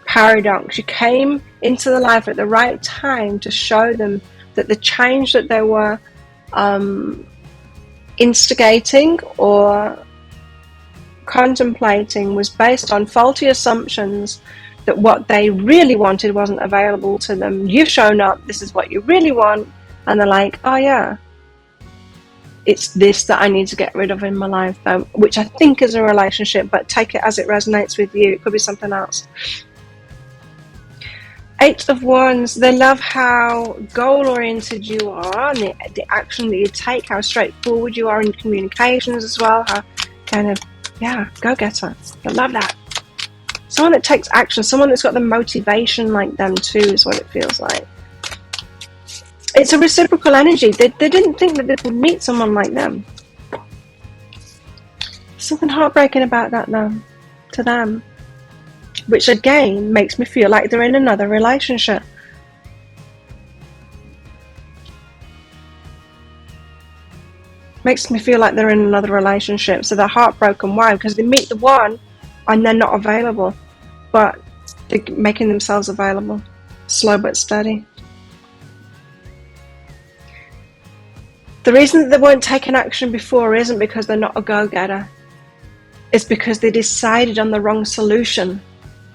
Paradox. You came into the life at the right time to show them that the change that they were instigating or contemplating was based on faulty assumptions, that what they really wanted wasn't available to them. You've shown up, this is what you really want, and they're like, oh yeah, it's this that I need to get rid of in my life, which I think is a relationship, but take it as it resonates with you. It could be something else. Eight of Wands, they love how goal-oriented you are and the action that you take, how straightforward you are in communications as well, how kind of, yeah, go-getter. I love that. Someone that takes action, someone that's got the motivation like them too, is what it feels like. It's a reciprocal energy. They didn't think that they would meet someone like them. Something heartbreaking about that though, to them. Which again makes me feel like they're in another relationship. Makes me feel like they're in another relationship. So they're heartbroken. Why? Because they meet the one and they're not available. But they're making themselves available. Slow but steady. The reason that they weren't taking action before isn't because they're not a go-getter. It's because they decided on the wrong solution.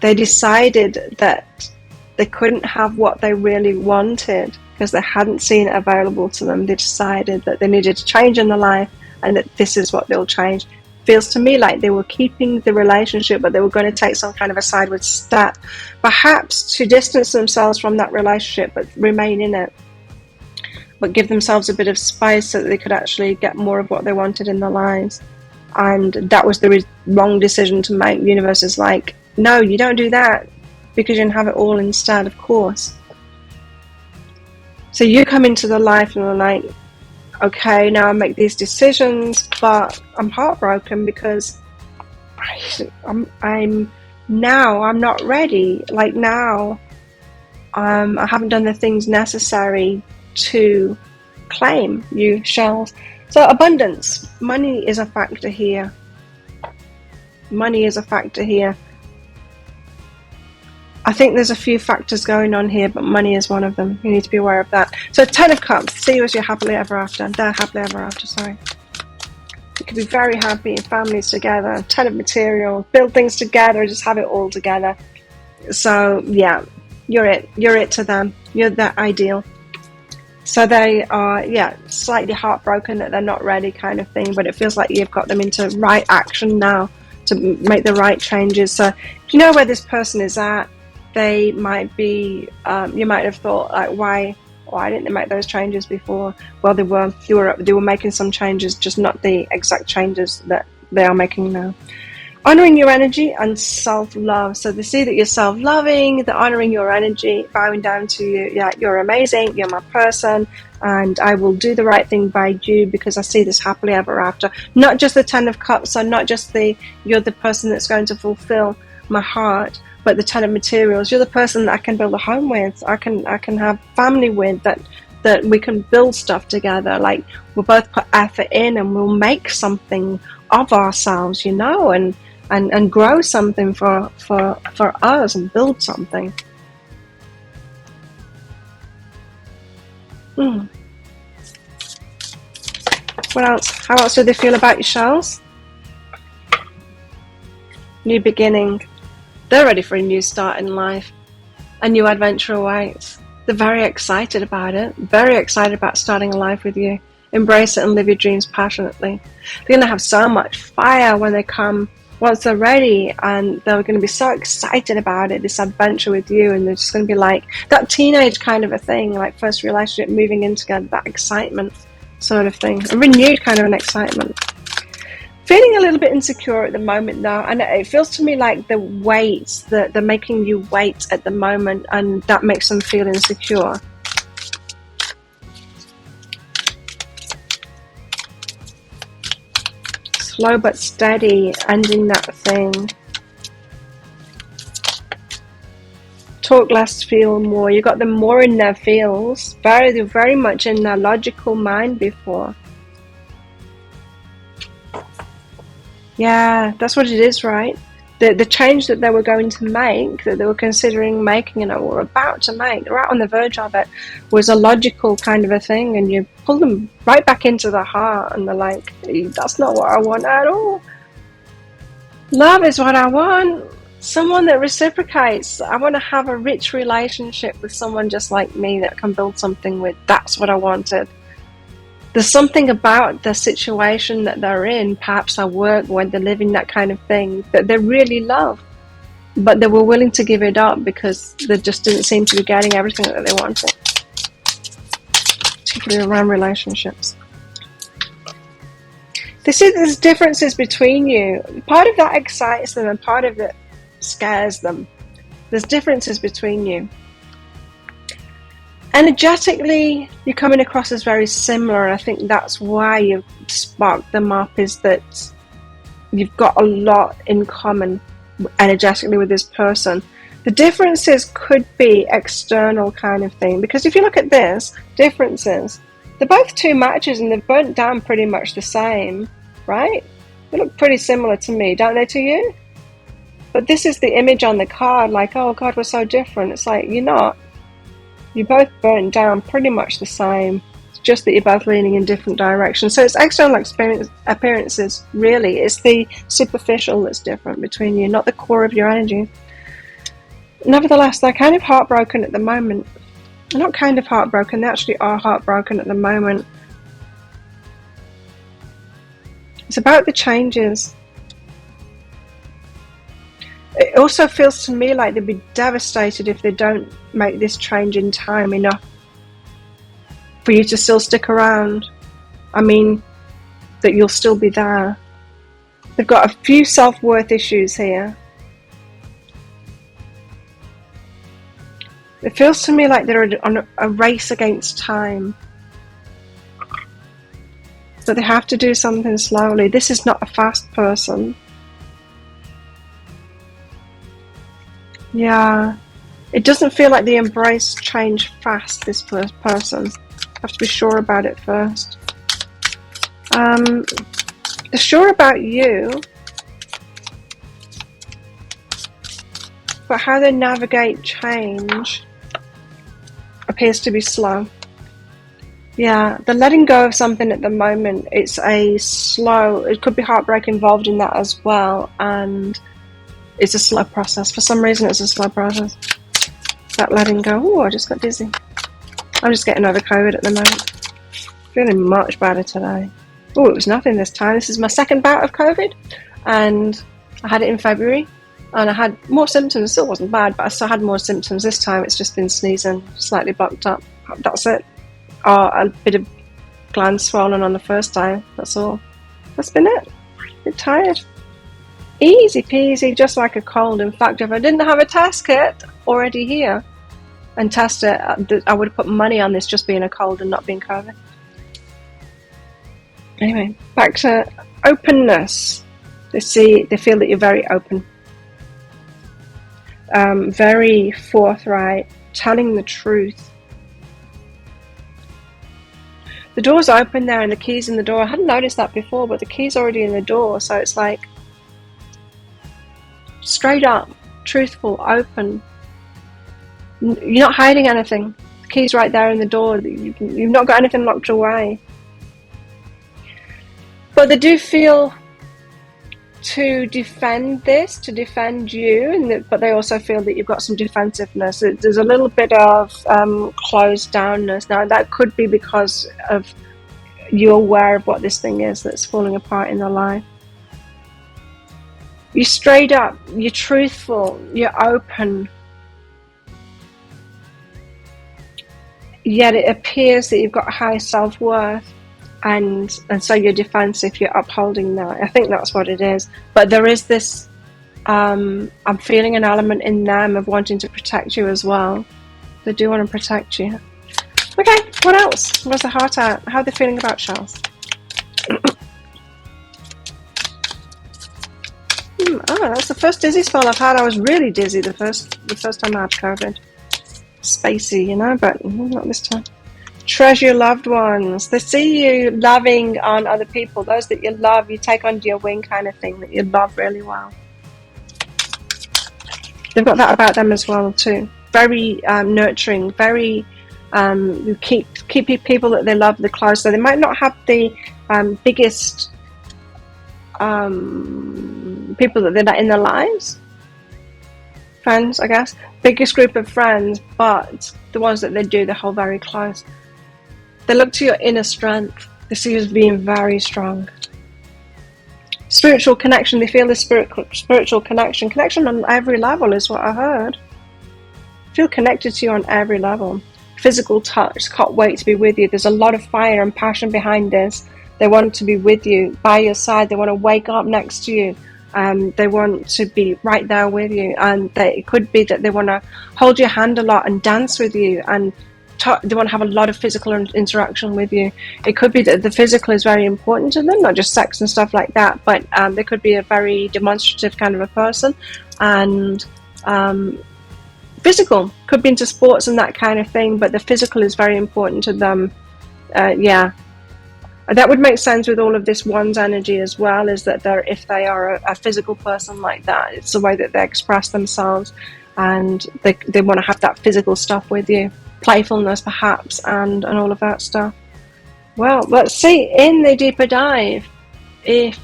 They decided that they couldn't have what they really wanted because they hadn't seen it available to them. They decided that they needed to change in their life and that this is what they'll change. Feels to me like they were keeping the relationship, but they were going to take some kind of a sideways step, perhaps to distance themselves from that relationship but remain in it, but give themselves a bit of space so that they could actually get more of what they wanted in their lives. And that was the wrong decision to make. The universe is like, no, you don't do that, because you can have it all instead, of course. So you come into the life and are like, okay, now I make these decisions, but I'm heartbroken because I'm not ready. Like now, I haven't done the things necessary to claim you shells. So abundance, money is a factor here. Money is a factor here. I think there's a few factors going on here, but money is one of them. You need to be aware of that. So 10 of Cups, see you as your happily ever after. They're happily ever after, sorry. You could be very happy, families together, 10 of Material, build things together, just have it all together. So yeah, you're it to them. You're their ideal. So they are, yeah, slightly heartbroken that they're not ready kind of thing, but it feels like you've got them into right action now to make the right changes. So if you know where this person is at, they might be, you might have thought, like, why didn't they make those changes before? Well, they were making some changes, just not the exact changes that they are making now. Honoring your energy and self-love. So they see that you're self-loving, they're honoring your energy, bowing down to you. Yeah, you're amazing, you're my person, and I will do the right thing by you because I see this happily ever after. Not just the 10 of Cups, so not just you're the person that's going to fulfill my heart, but the 10 of Materials. You're the person that I can build a home with, I can have family with, that we can build stuff together. Like, we'll both put effort in and we'll make something of ourselves, you know, and grow something for us and build something. What else? How else do they feel about your shells? New beginning. They're ready for a new start in life. A new adventure awaits. They're very excited about it. Very excited about starting a life with you. Embrace it and live your dreams passionately. They're going to have so much fire when they come, once they're ready, and they're going to be so excited about it, this adventure with you, and they're just going to be like that teenage kind of a thing, like first relationship, moving in together, that excitement sort of thing, a renewed kind of an excitement. Feeling a little bit insecure at the moment though, and it feels to me like the weight, that they're making you wait at the moment, and that makes them feel insecure. Slow but steady, ending that thing. Talk less, feel more. You got them more in their feels, very much in their logical mind before. Yeah, that's what it is, right? The change that they were going to make, that they were considering making and were about to make, they're right on the verge of it, was a logical kind of a thing, and you pull them right back into the heart, and they're like, that's not what I want at all. Love is what I want. Someone that reciprocates. I want to have a rich relationship with someone just like me that I can build something with. That's what I wanted. There's something about the situation that they're in, perhaps their work, when they're living that kind of thing, that they really love, but they were willing to give it up because they just didn't seem to be getting everything that they wanted, particularly around relationships. They see there's differences between you. Part of that excites them and part of it scares them. There's differences between you. Energetically, you're coming across as very similar, and I think that's why you've sparked them up, is that you've got a lot in common energetically with this person. The differences could be external kind of thing, because if you look at this, differences, they're both 2 matches and they've burnt down pretty much the same, right? They look pretty similar to me, don't they, to you? But this is the image on the card, like, oh God, we're so different. It's like, you're not. You both burnt down pretty much the same. It's just that you're both leaning in different directions. So it's external appearances, really. It's the superficial that's different between you, not the core of your energy. Nevertheless, they're kind of heartbroken at the moment. They're not kind of heartbroken, they actually are heartbroken at the moment. It's about the changes. It also feels to me like they'd be devastated if they don't make this change in time enough for you to still stick around. I mean, that you'll still be there. They've got a few self-worth issues here. It feels to me like they're on a race against time. So they have to do something slowly. This is not a fast person. Yeah, it doesn't feel like they embrace change fast, this person. Have to be sure about it first. They're sure about you, but how they navigate change appears to be slow. Yeah, they're letting go of something at the moment. It's a slow, it could be heartbreak involved in that as well, and it's a slow process. For some reason, it's a slow process. That letting go. Oh, I just got dizzy. I'm just getting over COVID at the moment. Feeling much better today. Oh, it was nothing this time. This is my second bout of COVID, and I had it in February, and I had more symptoms. It still wasn't bad, but I still had more symptoms this time. It's just been sneezing, slightly blocked up. That's it. A bit of gland swollen on the first day. That's all. That's been it. A bit tired. Easy peasy, just like a cold. In fact, if I didn't have a test kit already here and test it, I would have put money on this just being a cold and not being COVID. Anyway, back to openness. They feel that you're very open, very forthright, telling the truth. The door's open there and the key's in the door. I hadn't noticed that before, but the key's already in the door, so it's like straight up, truthful, open. You're not hiding anything. The key's right there in the door. You've not got anything locked away. But they do feel to defend this, to defend you, but they also feel that you've got some defensiveness. There's a little bit of closed downness. Now, that could be because of you're aware of what this thing is that's falling apart in their life. You're straight up, you're truthful, you're open. Yet it appears that you've got high self-worth. And so you're defensive, you're upholding that. I think that's what it is. But there is this, I'm feeling an element in them of wanting to protect you as well. They do want to protect you. Okay, what else? Where's the heart at? How are they feeling about shells? That's the first dizzy spell I've had. I was really dizzy the first time I had COVID. Spacey, you know, but not this time. Treasure your loved ones. They see you loving on other people. Those that you love, you take under your wing kind of thing, that you love really well. They've got that about them as well too. Very nurturing, very keep people that they love the close. So they might not have the biggest people that they're in their lives. Friends, I guess. Biggest group of friends, but the ones that they do, they hold very close. They look to your inner strength. They see you as being very strong. Spiritual connection. They feel the spiritual connection. Connection on every level is what I heard. Feel connected to you on every level. Physical touch. Can't wait to be with you. There's a lot of fire and passion behind this. They want to be with you, by your side. They want to wake up next to you. They want to be right there with you. And it could be that they want to hold your hand a lot and dance with you, and they want to have a lot of physical interaction with you. It could be that the physical is very important to them, not just sex and stuff like that, but they could be a very demonstrative kind of a person, and physical could be into sports and that kind of thing, but the physical is very important to them. That would make sense with all of this one's energy as well, is that if they are a physical person like that, it's the way that they express themselves, and they want to have that physical stuff with you. Playfulness perhaps, and all of that stuff. Well, let's see in the deeper dive if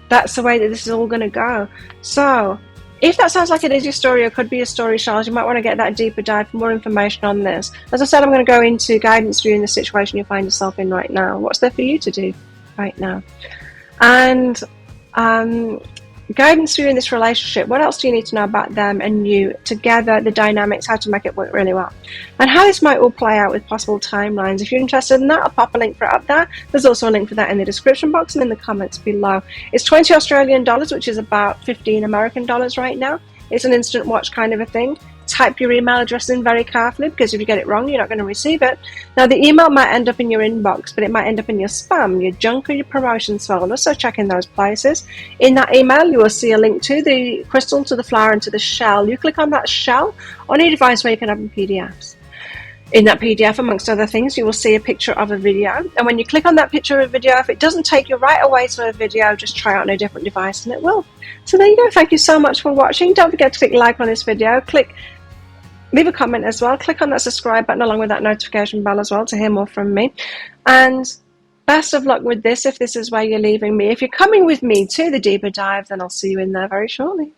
that's the way that this is all going to go. So if that sounds like it is your story or could be a story, Charles, you might want to get that deeper dive for more information on this. As I said, I'm going to go into guidance for you in the situation you find yourself in right now. What's there for you to do right now? And guidance for you in this relationship. What else do you need to know about them and you together, the dynamics, how to make it work really well, and how this might all play out with possible timelines. If you're interested in that, I'll pop a link for it up there. There's also a link for that in the description box and in the comments below. It's 20 Australian dollars, which is about 15 American dollars right now. It's an instant watch kind of a thing. Type your email address in very carefully, because if you get it wrong, you're not going to receive it. Now, the email might end up in your inbox, but it might end up in your spam, your junk, or your promotions folder, so check in those places. In that email, you will see a link to the crystal, to the flower, and to the shell. You click on that shell on a device where you can open PDFs. In that PDF, amongst other things, you will see a picture of a video. And when you click on that picture of a video, if it doesn't take you right away to a video, just try it on a different device and it will. So there you go. Thank you so much for watching. Don't forget to click like on this video. Leave a comment as well. Click on that subscribe button along with that notification bell as well to hear more from me. And best of luck with this if this is where you're leaving me. If you're coming with me to the deeper dive, then I'll see you in there very shortly.